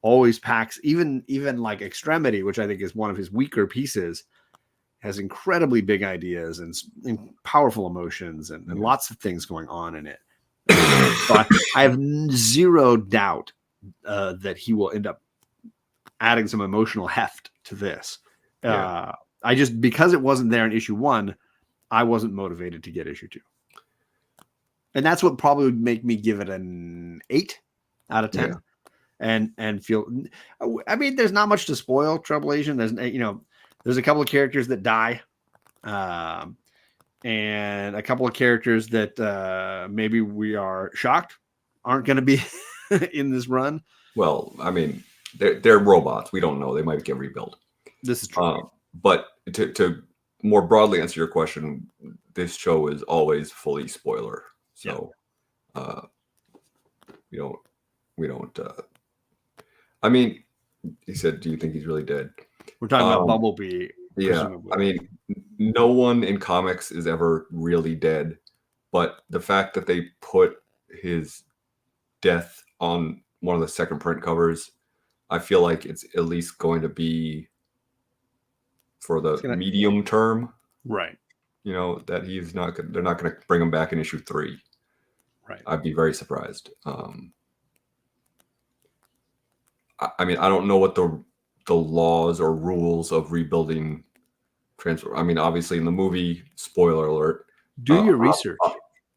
[SPEAKER 2] always packs, even like Extremity, which I think is one of his weaker pieces, has incredibly big ideas and powerful emotions and lots of things going on in it. So I have zero doubt that he will end up adding some emotional heft to this. I just, because it wasn't there in issue 1, I wasn't motivated to get issue 2. And that's what probably would make me give it an 8 out of 10. And feel, I mean, there's not much to spoil Trouble Asian. There's a couple of characters that die, and a couple of characters that maybe we are shocked aren't going to be in this run.
[SPEAKER 1] Well, I mean, they're robots. We don't know. They might get rebuilt.
[SPEAKER 2] This is true.
[SPEAKER 1] But to more broadly answer your question, this show is always fully spoiler. So we don't. I mean, he said, "Do you think he's really dead?"
[SPEAKER 2] We're talking about Bumblebee.
[SPEAKER 1] Yeah, presumably. I mean, no one in comics is ever really dead, but the fact that they put his death on one of the second print covers, I feel like it's at least going to be for the medium term,
[SPEAKER 2] right?
[SPEAKER 1] That he's not. They're not going to bring him back in issue 3.
[SPEAKER 2] Right.
[SPEAKER 1] I'd be very surprised. I mean, I don't know what the laws or rules of rebuilding transfer. I mean, obviously in the movie, spoiler alert,
[SPEAKER 2] do your research.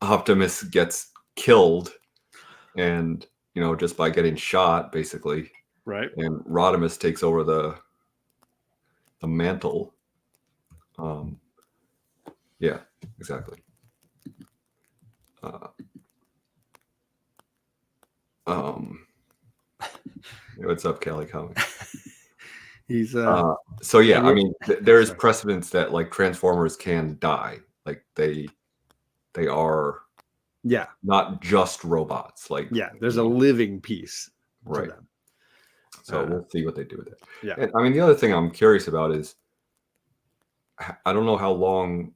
[SPEAKER 1] Optimus gets killed, and just by getting shot, basically.
[SPEAKER 2] Right.
[SPEAKER 1] And Rodimus takes over the mantle. Yeah, exactly. What's up, Cali Comics?
[SPEAKER 2] He's
[SPEAKER 1] so yeah, I mean, there is precedence that like Transformers can die, like they are not just robots. Like
[SPEAKER 2] there's a living piece,
[SPEAKER 1] right?
[SPEAKER 2] To them.
[SPEAKER 1] So we'll see what they do with it.
[SPEAKER 2] Yeah,
[SPEAKER 1] and I mean, the other thing I'm curious about is I don't know how long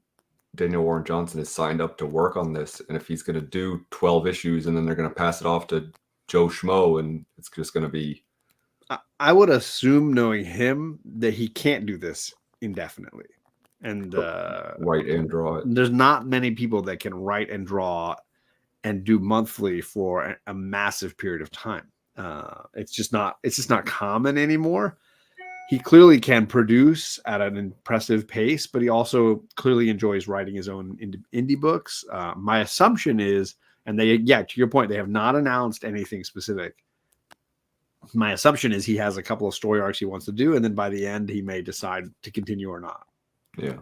[SPEAKER 1] Daniel Warren Johnson is signed up to work on this, and if he's going to do 12 issues and then they're going to pass it off to Joe Schmo, and it's just going to be.
[SPEAKER 2] I would assume, knowing him, that he can't do this indefinitely, and
[SPEAKER 1] write and draw it.
[SPEAKER 2] There's not many people that can write and draw and do monthly for a massive period of time. It's just not common anymore. He clearly can produce at an impressive pace, but he also clearly enjoys writing his own indie books. My assumption is, and to your point, they have not announced anything specific. My assumption is he has a couple of story arcs he wants to do, and then by the end, he may decide to continue or not.
[SPEAKER 1] Yeah.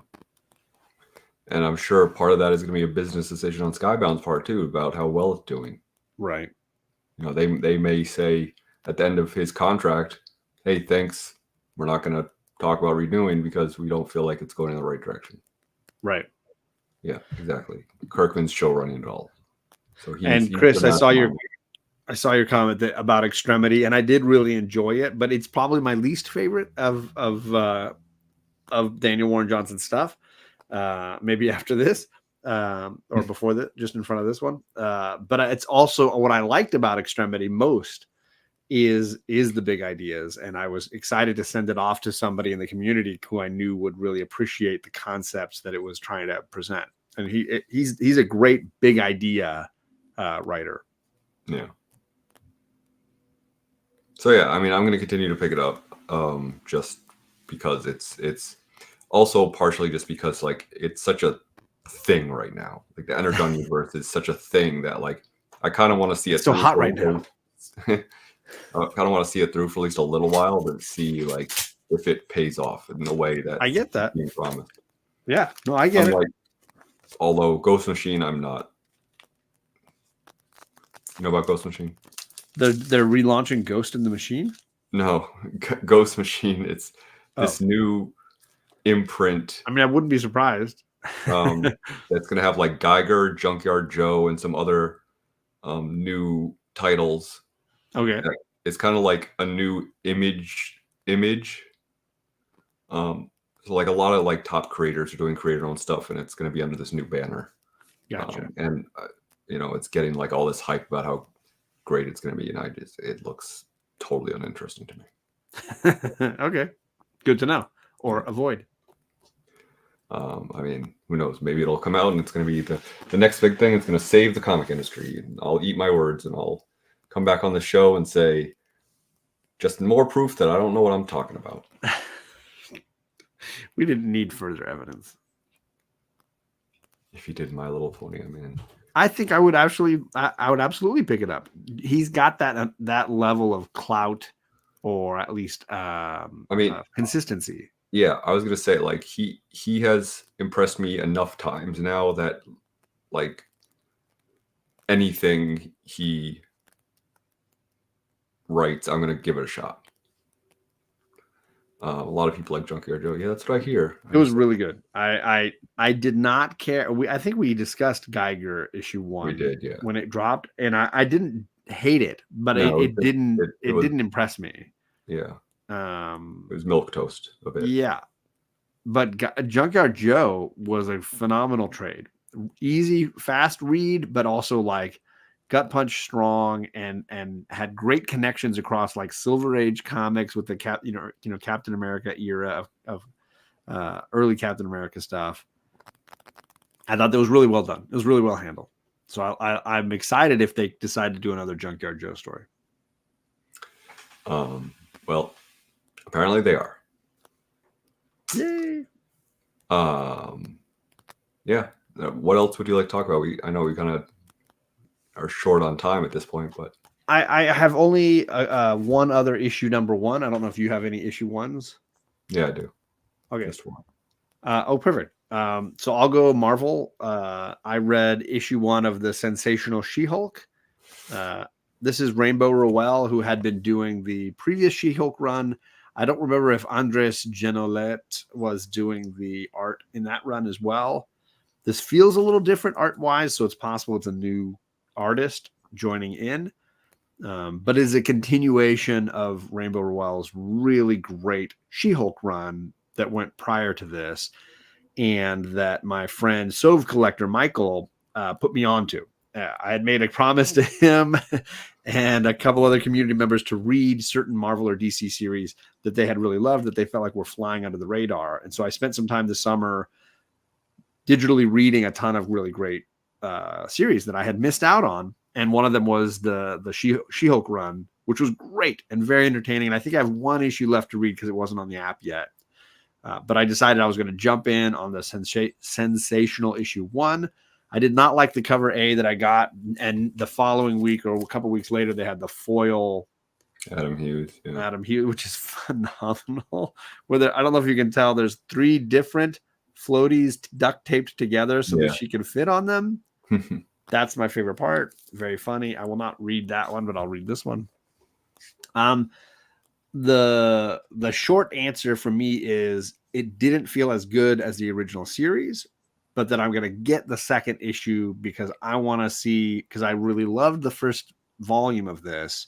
[SPEAKER 1] And I'm sure part of that is going to be a business decision on Skybound's part too, about how well it's doing.
[SPEAKER 2] Right.
[SPEAKER 1] They may say at the end of his contract, "Hey, thanks. We're not going to talk about renewing because we don't feel like it's going in the right direction."
[SPEAKER 2] Right.
[SPEAKER 1] Yeah, exactly. Kirkman's show running it all. So
[SPEAKER 2] he's Chris, I saw your comment about Extremity, and I did really enjoy it, but it's probably my least favorite of Daniel Warren Johnson's stuff. Maybe after this, or before that, just in front of this one. But it's also what I liked about Extremity most is the big ideas, and I was excited to send it off to somebody in the community who I knew would really appreciate the concepts that it was trying to present. And he's a great big idea writer.
[SPEAKER 1] Yeah. So yeah, I mean, I'm going to continue to pick it up, just because it's also partially just because like it's such a thing right now. Like the Energon universe is such a thing that like I kind of want to see
[SPEAKER 2] It's
[SPEAKER 1] it
[SPEAKER 2] so
[SPEAKER 1] through
[SPEAKER 2] hot
[SPEAKER 1] for
[SPEAKER 2] right now.
[SPEAKER 1] I kind of want to see it through for at least a little while, but see like if it pays off in the way that
[SPEAKER 2] I get that.
[SPEAKER 1] being promised.
[SPEAKER 2] Yeah, no, I get
[SPEAKER 1] Unlike,
[SPEAKER 2] it.
[SPEAKER 1] although Ghost Machine, I'm not. You know about Ghost Machine?
[SPEAKER 2] They're relaunching Ghost in the Machine.
[SPEAKER 1] No, Ghost Machine. It's
[SPEAKER 2] Oh,
[SPEAKER 1] this new imprint.
[SPEAKER 2] I mean, I wouldn't be surprised.
[SPEAKER 1] That's gonna have like Geiger, Junkyard Joe, and some other new titles.
[SPEAKER 2] Okay.
[SPEAKER 1] It's kind of like a new image. So like a lot of like top creators are doing creator owned stuff, and it's going to be under this new banner.
[SPEAKER 2] Gotcha.
[SPEAKER 1] And it's getting like all this hype about how great it's going to be, and it looks totally uninteresting to me.
[SPEAKER 2] Okay, good to know or avoid.
[SPEAKER 1] I mean, who knows? Maybe it'll come out and it's going to be the next big thing. It's going to save the comic industry. And I'll eat my words, and I'll come back on the show and say, just more proof that I don't know what I'm talking about.
[SPEAKER 2] We didn't need further evidence.
[SPEAKER 1] If you did My Little Pony, I mean,
[SPEAKER 2] I think I would absolutely pick it up. He's got that level of clout, or at least consistency.
[SPEAKER 1] Yeah, I was gonna say like he has impressed me enough times now that like anything he writes, I'm gonna give it a shot. A lot of people like Junkyard Joe. Yeah, that's what I hear.
[SPEAKER 2] It was really good. I did not care. I think we discussed Geiger issue 1.
[SPEAKER 1] We did, yeah.
[SPEAKER 2] When it dropped, and I didn't hate it, but
[SPEAKER 1] No,
[SPEAKER 2] it didn't impress me.
[SPEAKER 1] Yeah. It was milquetoast a bit.
[SPEAKER 2] Yeah. But Junkyard Joe was a phenomenal trade. Easy, fast read, but also like gut punch strong, and had great connections across like Silver Age comics with the Captain America era of early Captain America stuff. I thought that was really well done. It was really well handled. So I'm excited if they decide to do another Junkyard Joe story.
[SPEAKER 1] Well, apparently they are.
[SPEAKER 2] Yay.
[SPEAKER 1] Yeah. What else would you like to talk about? I know we kind of are short on time at this point, but
[SPEAKER 2] I have only one other issue, number 1. I don't know if you have any issue 1s.
[SPEAKER 1] Yeah, I do.
[SPEAKER 2] Okay.
[SPEAKER 1] Just one.
[SPEAKER 2] Perfect. So I'll go Marvel. I read issue 1 of the Sensational She-Hulk. This is Rainbow Rowell, who had been doing the previous She-Hulk run. I don't remember if Andres Genolet was doing the art in that run as well. This feels a little different art-wise, so it's possible it's a new artist joining in. But is a continuation of Rainbow Rowell's really great She-Hulk run that went prior to this, and that my friend Sove Collector Michael put me onto. I had made a promise to him and a couple other community members to read certain Marvel or DC series that they had really loved, that they felt like were flying under the radar. And so I spent some time this summer digitally reading a ton of really great series that I had missed out on. And one of them was the She-Hulk run, which was great and very entertaining. And I think I have one issue left to read because it wasn't on the app yet. But I decided I was going to jump in on the Sensational issue 1. I did not like the cover A that I got. And the following week or a couple weeks later, they had the foil
[SPEAKER 1] Adam Hughes. Yeah.
[SPEAKER 2] Adam Hughes, which is phenomenal. I don't know if you can tell, there's 3 different floaties duct taped together so that she can fit on them. That's my favorite part. Very funny. I will not read that one, but I'll read this one. The short answer for me is it didn't feel as good as the original series, but that I'm going to get the second issue because I want to see, because I really loved the first volume of this.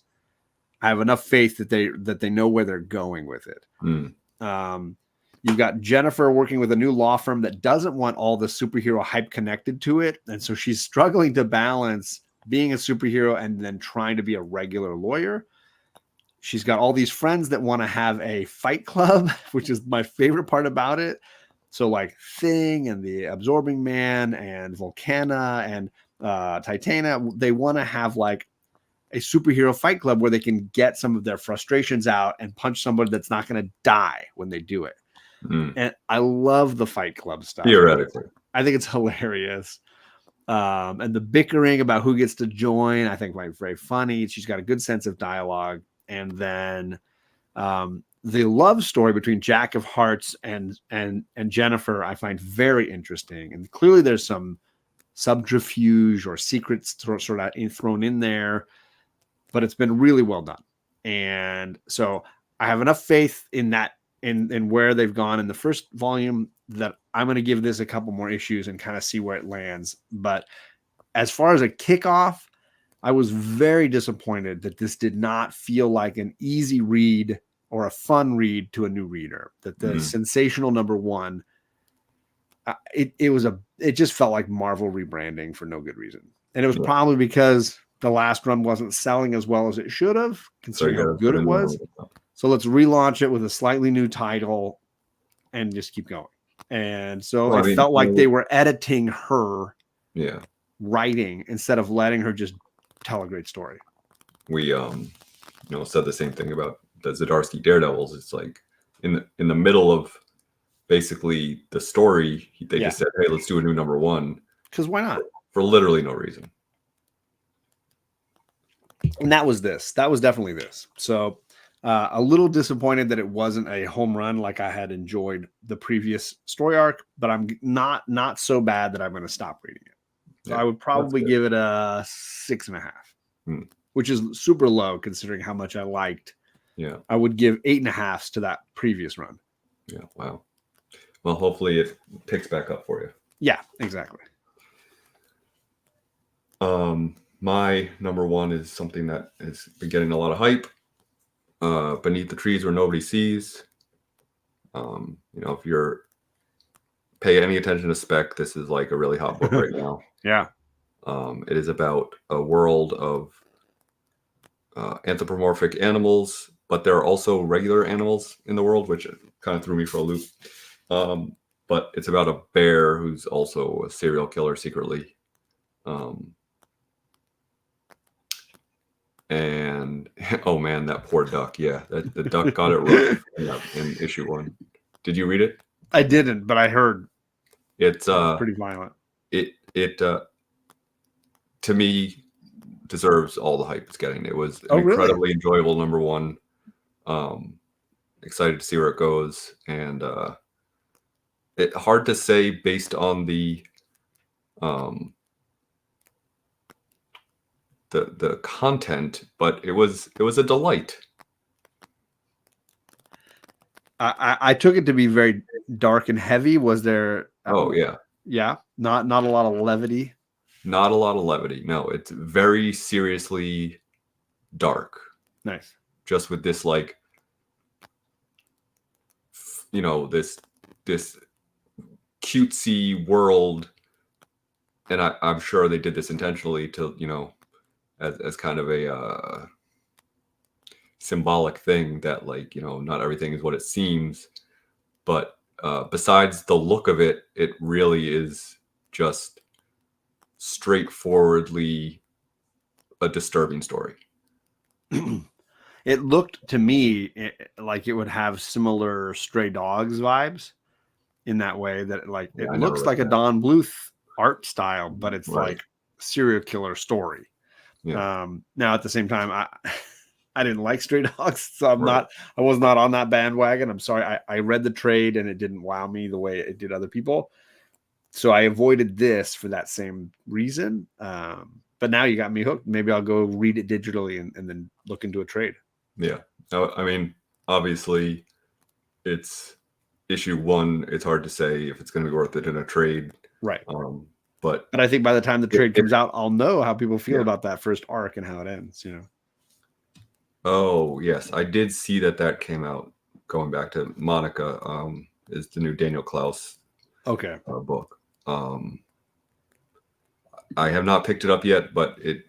[SPEAKER 2] I have enough faith that they know where they're going with it. You've got Jennifer working with a new law firm that doesn't want all the superhero hype connected to it. And so she's struggling to balance being a superhero and then trying to be a regular lawyer. She's got all these friends that want to have a fight club, which is my favorite part about it. So like Thing and the Absorbing Man and Volcana and Titania, they want to have like a superhero fight club where they can get some of their frustrations out and punch somebody that's not going to die when they do it.
[SPEAKER 1] Mm.
[SPEAKER 2] And I love the fight club stuff.
[SPEAKER 1] Theoretically.
[SPEAKER 2] I think it's hilarious. And the bickering about who gets to join, I think very funny. She's got a good sense of dialogue. And then the love story between Jack of Hearts and Jennifer, I find very interesting. And clearly there's some subterfuge or secrets sort of thrown in there, but it's been really well done. And so I have enough faith in that, in where they've gone in the first volume, that I'm going to give this a couple more issues and kind of see where it lands. But as far as a kickoff, I was very disappointed that this did not feel like an easy read or a fun read to a new reader. That the sensational number one, it just felt like Marvel rebranding for no good reason. And it was probably because the last run wasn't selling as well as it should have, considering how good it was. So let's relaunch it with a slightly new title and just keep going. And so it felt like they were editing her writing instead of letting her just tell a great story.
[SPEAKER 1] We said the same thing about the Zdarsky Daredevils. It's like in the middle of basically the story, they just said, hey, let's do a new number one.
[SPEAKER 2] Because why not?
[SPEAKER 1] For literally no reason.
[SPEAKER 2] And that was this. That was definitely this. So a little disappointed that it wasn't a home run like I had enjoyed the previous story arc, but I'm not so bad that I'm going to stop reading it. So I would probably give it a 6.5, which is super low considering how much I liked.
[SPEAKER 1] Yeah.
[SPEAKER 2] I would give 8.5 to that previous run.
[SPEAKER 1] Yeah. Wow. Well, hopefully it picks back up for you.
[SPEAKER 2] Yeah, exactly.
[SPEAKER 1] My number one is something that has been getting a lot of hype. Beneath the Trees Where Nobody Sees. If you're pay any attention to spec, this is like a really hot book right now.
[SPEAKER 2] Yeah.
[SPEAKER 1] It is about a world of anthropomorphic animals, but there are also regular animals in the world, which kind of threw me for a loop. But it's about a bear who's also a serial killer secretly. And oh man, that poor duck. Yeah, the duck got it rough in issue 1. Did you read it?
[SPEAKER 2] I didn't, but I heard
[SPEAKER 1] it's
[SPEAKER 2] pretty violent.
[SPEAKER 1] It to me deserves all the hype it's getting. It was an incredibly enjoyable number one. Excited to see where it goes, and it hard to say based on the content, but it was a delight.
[SPEAKER 2] I took it to be very dark and heavy. Was there? Yeah. Not a lot of levity.
[SPEAKER 1] Not a lot of levity. No, it's very seriously dark.
[SPEAKER 2] Nice.
[SPEAKER 1] Just with this, like, this cutesy world, and I'm sure they did this intentionally to, as kind of a symbolic thing that, like, not everything is what it seems, but besides the look of it, it really is just straightforwardly a disturbing story.
[SPEAKER 2] It looked to me like it would have similar Stray Dogs vibes in that way, that like it looks like a Don Bluth art style, but it's like serial killer story. Yeah. Now at the same time, I didn't like Stray Dogs, so I was not on that bandwagon. I'm sorry. I read the trade and it didn't wow me the way it did other people. So I avoided this for that same reason. But now you got me hooked. Maybe I'll go read it digitally and then look into a trade.
[SPEAKER 1] Yeah. I mean, obviously it's issue 1. It's hard to say if it's going to be worth it in a trade.
[SPEAKER 2] Right.
[SPEAKER 1] But
[SPEAKER 2] I think by the time the trade comes out, I'll know how people feel about that first arc and how it ends,
[SPEAKER 1] Oh, yes. I did see that came out. Going back to Monica, is the new Daniel Klaus book. I have not picked it up yet, but it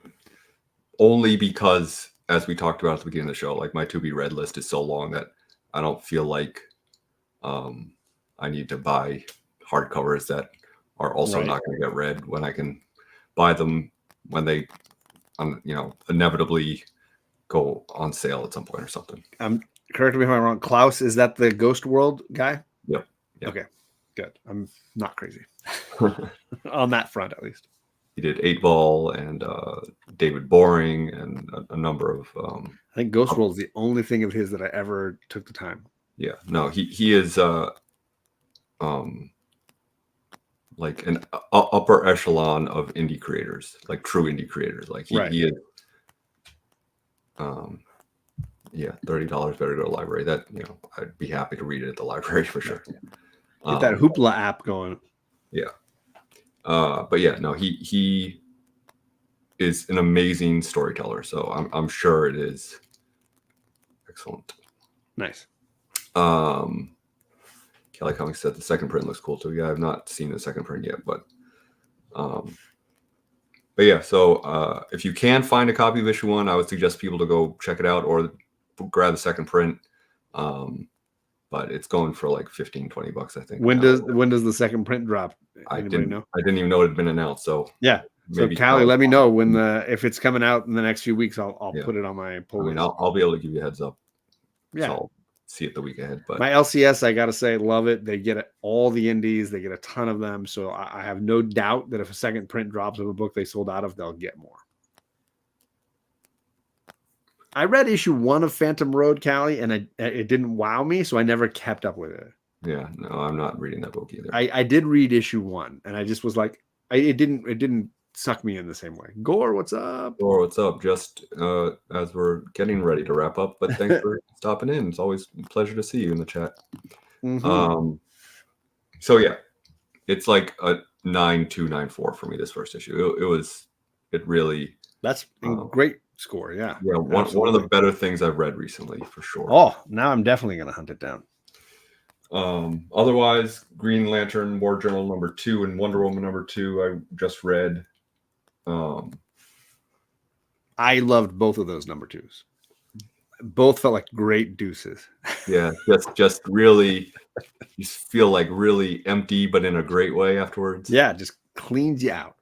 [SPEAKER 1] only because, as we talked about at the beginning of the show, like my to be read list is so long that I don't feel like I need to buy hardcovers that are also not going to get read when I can buy them when they, inevitably go on sale at some point or something.
[SPEAKER 2] Correct me if I'm wrong. Klaus, is that the Ghost World guy?
[SPEAKER 1] Yep.
[SPEAKER 2] Okay, good. I'm not crazy on that front, at least.
[SPEAKER 1] He did 8 Ball and David Boring and a number of.
[SPEAKER 2] I think Ghost World is the only thing of his that I ever took the time.
[SPEAKER 1] Yeah, no, he is like an upper echelon of indie creators, like true indie creators. Like he is. Yeah, $30 better go to the library. That I'd be happy to read it at the library for sure.
[SPEAKER 2] Get that Hoopla app going.
[SPEAKER 1] Yeah. But yeah, no, he is an amazing storyteller. So I'm sure it is excellent.
[SPEAKER 2] Nice.
[SPEAKER 1] Kelly Comics said the second print looks cool too. Yeah, I've not seen the second print yet, but yeah. So if you can find a copy of issue 1, I would suggest people to go check it out or grab the second print. But it's going for like $15-$20, I think.
[SPEAKER 2] When does the second print drop? Anybody know?
[SPEAKER 1] I didn't even know it had been announced. So
[SPEAKER 2] yeah. So Callie, let me know when if it's coming out in the next few weeks. I'll put it on my pull list.
[SPEAKER 1] I'll be able to give you a heads up.
[SPEAKER 2] Yeah.
[SPEAKER 1] So I'll see it the week ahead. But
[SPEAKER 2] my LCS, I gotta say, love it. They get all the indies. They get a ton of them. So I have no doubt that if a second print drops of a book they sold out of, they'll get more. I read issue 1 of Phantom Road, Callie, and it didn't wow me, so I never kept up with it.
[SPEAKER 1] Yeah, no, I'm not reading that book either.
[SPEAKER 2] I did read issue 1, and I just was like, it didn't suck me in the same way. Gore, what's up?
[SPEAKER 1] Gore, what's up? Just as we're getting ready to wrap up, but thanks for stopping in. It's always a pleasure to see you in the chat. Mm-hmm. So yeah, it's like a 9.294 for me. This first issue, it really.
[SPEAKER 2] That's a great score. Yeah.
[SPEAKER 1] Yeah. One of the better things I've read recently for sure.
[SPEAKER 2] Oh, now I'm definitely going to hunt it down.
[SPEAKER 1] Otherwise, Green Lantern War Journal #2 and Wonder Woman #2 I just read.
[SPEAKER 2] I loved both of those #2s. Both felt like great deuces.
[SPEAKER 1] Yeah, just really, you feel like really empty, but in a great way afterwards.
[SPEAKER 2] Yeah, just cleans you out.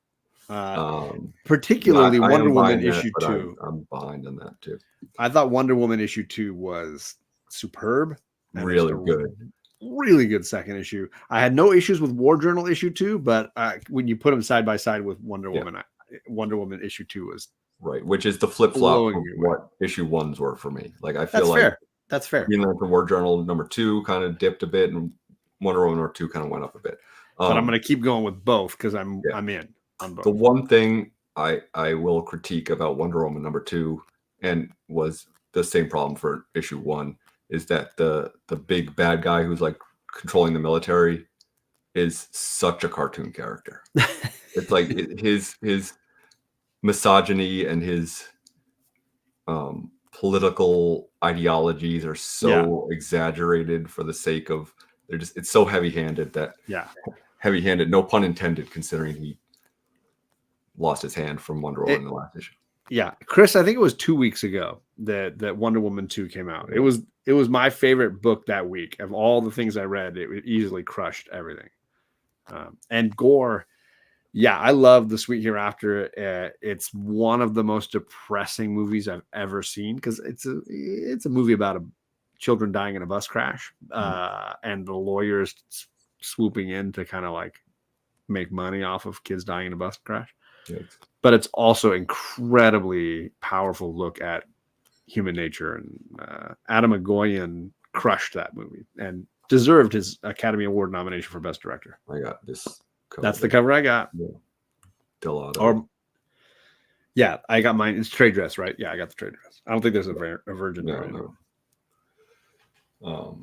[SPEAKER 2] Particularly Wonder Woman issue 2.
[SPEAKER 1] I'm behind on that too.
[SPEAKER 2] I thought Wonder Woman issue 2 was superb.
[SPEAKER 1] Really good.
[SPEAKER 2] Really good second issue. I had no issues with War Journal issue 2, but when you put them side by side with Wonder Woman, Wonder Woman issue 2 was
[SPEAKER 1] right, which is the flip flop of what issue 1s were for me. Like I feel
[SPEAKER 2] that's fair.
[SPEAKER 1] Green Lantern War Journal #2 kind of dipped a bit, and Wonder Woman #2 kind of went up a bit.
[SPEAKER 2] But I'm going to keep going with both because I'm in on both.
[SPEAKER 1] The one thing I will critique about Wonder Woman #2, and was the same problem for issue 1, is that the big bad guy who's like controlling the military is such a cartoon character. It's like his misogyny and his political ideologies are so exaggerated for the sake of it's so heavy-handed that heavy-handed, no pun intended, considering he lost his hand from Wonder Woman in the last issue.
[SPEAKER 2] Yeah, Chris, I think it was 2 weeks ago that Wonder Woman 2 came out. It was my favorite book that week. Of all the things I read, it easily crushed everything. And Gore, I love The Sweet Hereafter. It's one of the most depressing movies I've ever seen because it's a movie about children dying in a bus crash, and the lawyers swooping in to kind of like make money off of kids dying in a bus crash.
[SPEAKER 1] Yes.
[SPEAKER 2] But it's also incredibly powerful look at human nature, and Adam Agoyan crushed that movie and deserved his Academy Award nomination for Best Director.
[SPEAKER 1] I got this
[SPEAKER 2] cover. That's the cover I got.
[SPEAKER 1] Yeah.
[SPEAKER 2] I got mine. It's trade dress, right? Yeah, I got the trade dress. I don't think there's a virgin there.
[SPEAKER 1] No.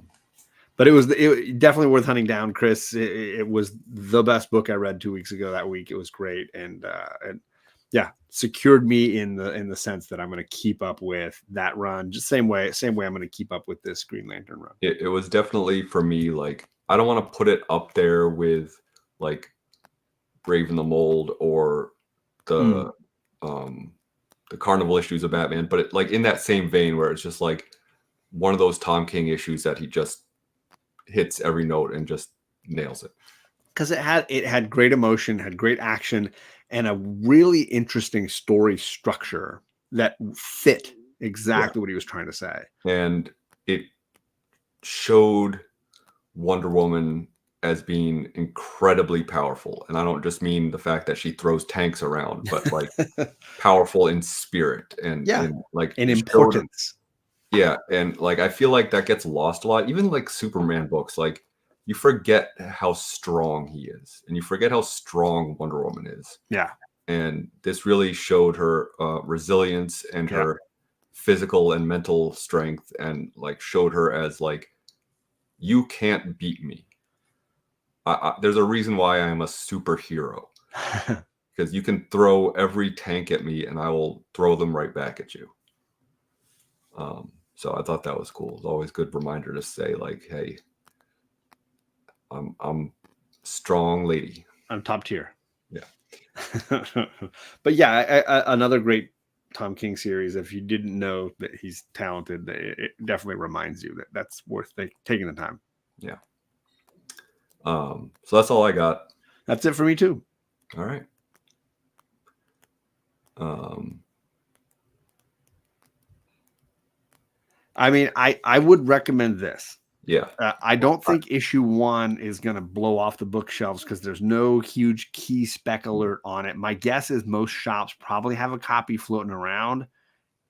[SPEAKER 2] But it was definitely worth hunting down, Chris. It was the best book I read 2 weeks ago that week. It was great, and secured me in the sense that I'm going to keep up with that run. Just same way I'm going to keep up with this Green Lantern run.
[SPEAKER 1] It was definitely for me. Like I don't want to put it up there with like Brave and the Mold or the Carnival issues of Batman, but it, like in that same vein where it's just like one of those Tom King issues that he just hits every note and just nails it.
[SPEAKER 2] Because it had great emotion, had great action, and a really interesting story structure that fit exactly what he was trying to say.
[SPEAKER 1] And it showed Wonder Woman as being incredibly powerful. And I don't just mean the fact that she throws tanks around, but like powerful in spirit and like
[SPEAKER 2] and
[SPEAKER 1] it showed,
[SPEAKER 2] importance.
[SPEAKER 1] and like I feel like that gets lost a lot. Even like Superman books, like you forget how strong he is, and you forget how strong Wonder Woman is.
[SPEAKER 2] Yeah.
[SPEAKER 1] And this really showed her resilience and her physical and mental strength, and like showed her as like, you can't beat me. There's a reason why I am a superhero, because you can throw every tank at me and I will throw them right back at you. So I thought that was cool. It's always a good reminder to say like, hey, I'm strong lady.
[SPEAKER 2] I'm top tier.
[SPEAKER 1] Yeah.
[SPEAKER 2] But yeah, another great Tom King series. If you didn't know that he's talented, it definitely reminds you that that's worth taking the time.
[SPEAKER 1] Yeah. So that's all I got.
[SPEAKER 2] That's it for me too.
[SPEAKER 1] All right.
[SPEAKER 2] I mean, I would recommend this.
[SPEAKER 1] Yeah.
[SPEAKER 2] I don't think issue 1 is going to blow off the bookshelves because there's no huge key spec alert on it. My guess is most shops probably have a copy floating around,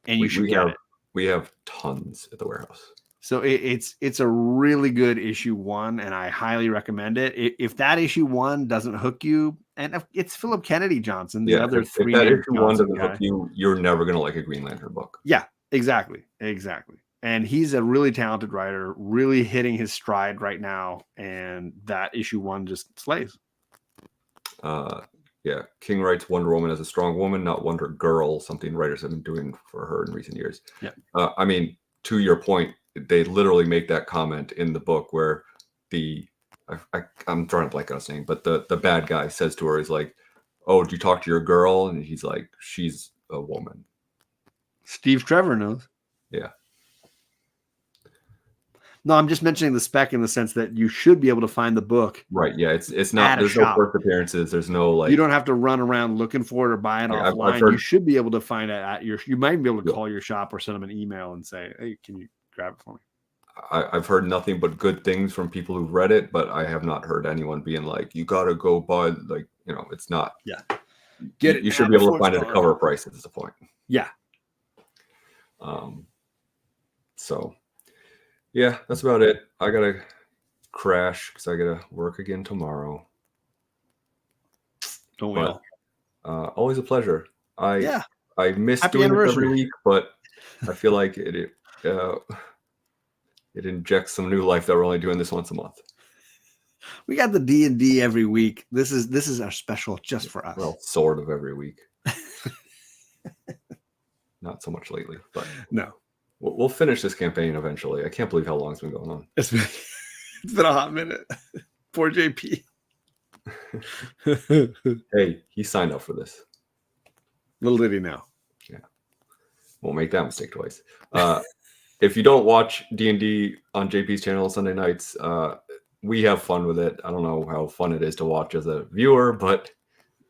[SPEAKER 2] and you should get it.
[SPEAKER 1] We have tons at the warehouse.
[SPEAKER 2] So it's a really good issue 1, and I highly recommend it. If that issue 1 doesn't hook you, and it's Philip Kennedy Johnson, the other
[SPEAKER 1] if that issue 1 doesn't
[SPEAKER 2] guy,
[SPEAKER 1] hook you, you're never gonna like a Green Lantern book.
[SPEAKER 2] Yeah, exactly. And he's a really talented writer, really hitting his stride right now, and that issue 1 just slays.
[SPEAKER 1] Yeah, King writes Wonder Woman as a strong woman, not Wonder Girl, something writers have been doing for her in recent years.
[SPEAKER 2] Yeah.
[SPEAKER 1] I mean, to your point, they literally make that comment in the book where I'm drawing a blank on his name, but the bad guy says to her, he's like, "Oh, did you talk to your girl?" And he's like, "She's a woman."
[SPEAKER 2] Steve Trevor knows.
[SPEAKER 1] Yeah.
[SPEAKER 2] No, I'm just mentioning the spec in the sense that you should be able to find the book.
[SPEAKER 1] Right. Yeah. It's not. There's no first appearances. There's no like.
[SPEAKER 2] You don't have to run around looking for it or buy it offline. You should be able to find it at your. You might be able to call your shop or send them an email and say, "Hey, can you grab it for me?"
[SPEAKER 1] I've heard nothing but good things from people who've read it, but I have not heard anyone being like, "You gotta go buy." Like, it's not.
[SPEAKER 2] Yeah.
[SPEAKER 1] Get it. You should be able to find it at cover price. Is the point.
[SPEAKER 2] Yeah.
[SPEAKER 1] So. Yeah, that's about it. I gotta crash because I gotta work again tomorrow.
[SPEAKER 2] Don't we all?
[SPEAKER 1] Always a pleasure. I miss
[SPEAKER 2] Happy
[SPEAKER 1] doing this every week, but I feel like it injects some new life that we're only doing this once a month.
[SPEAKER 2] We got the D&D every week. This is our special just for us.
[SPEAKER 1] Well, sort of every week. Not so much lately, but
[SPEAKER 2] no.
[SPEAKER 1] We'll finish this campaign eventually. I can't believe how long it's been going on.
[SPEAKER 2] It's been a hot minute. Poor JP.
[SPEAKER 1] Hey, he signed up for this.
[SPEAKER 2] Little did he know.
[SPEAKER 1] Yeah. Won't make that mistake twice. If you don't watch D&D on JP's channel Sunday nights, we have fun with it. I don't know how fun it is to watch as a viewer, but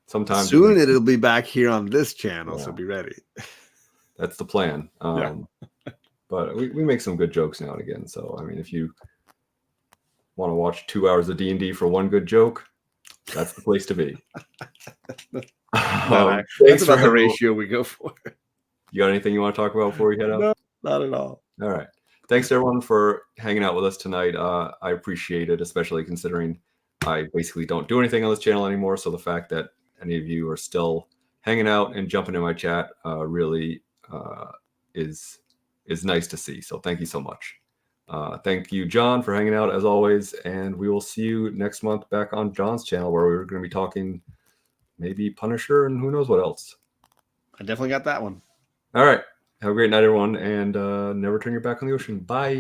[SPEAKER 1] sometimes
[SPEAKER 2] soon it'll be back here on this channel, so be ready.
[SPEAKER 1] That's the plan. But we make some good jokes now and again. So, I mean, if you want to watch 2 hours of D&D for one good joke, that's the place to be.
[SPEAKER 2] That's about the ratio we go for.
[SPEAKER 1] You got anything you want to talk about before we head out?
[SPEAKER 2] No, not at all.
[SPEAKER 1] All right. Thanks, everyone, for hanging out with us tonight. I appreciate it, especially considering I basically don't do anything on this channel anymore. So the fact that any of you are still hanging out and jumping in my chat really is nice to see. So thank you so much. Thank you, John, for hanging out as always. And we will see you next month back on John's channel, where we're going to be talking maybe Punisher and who knows what else.
[SPEAKER 2] I definitely got that one.
[SPEAKER 1] All right. Have a great night, everyone. And never turn your back on the ocean. Bye.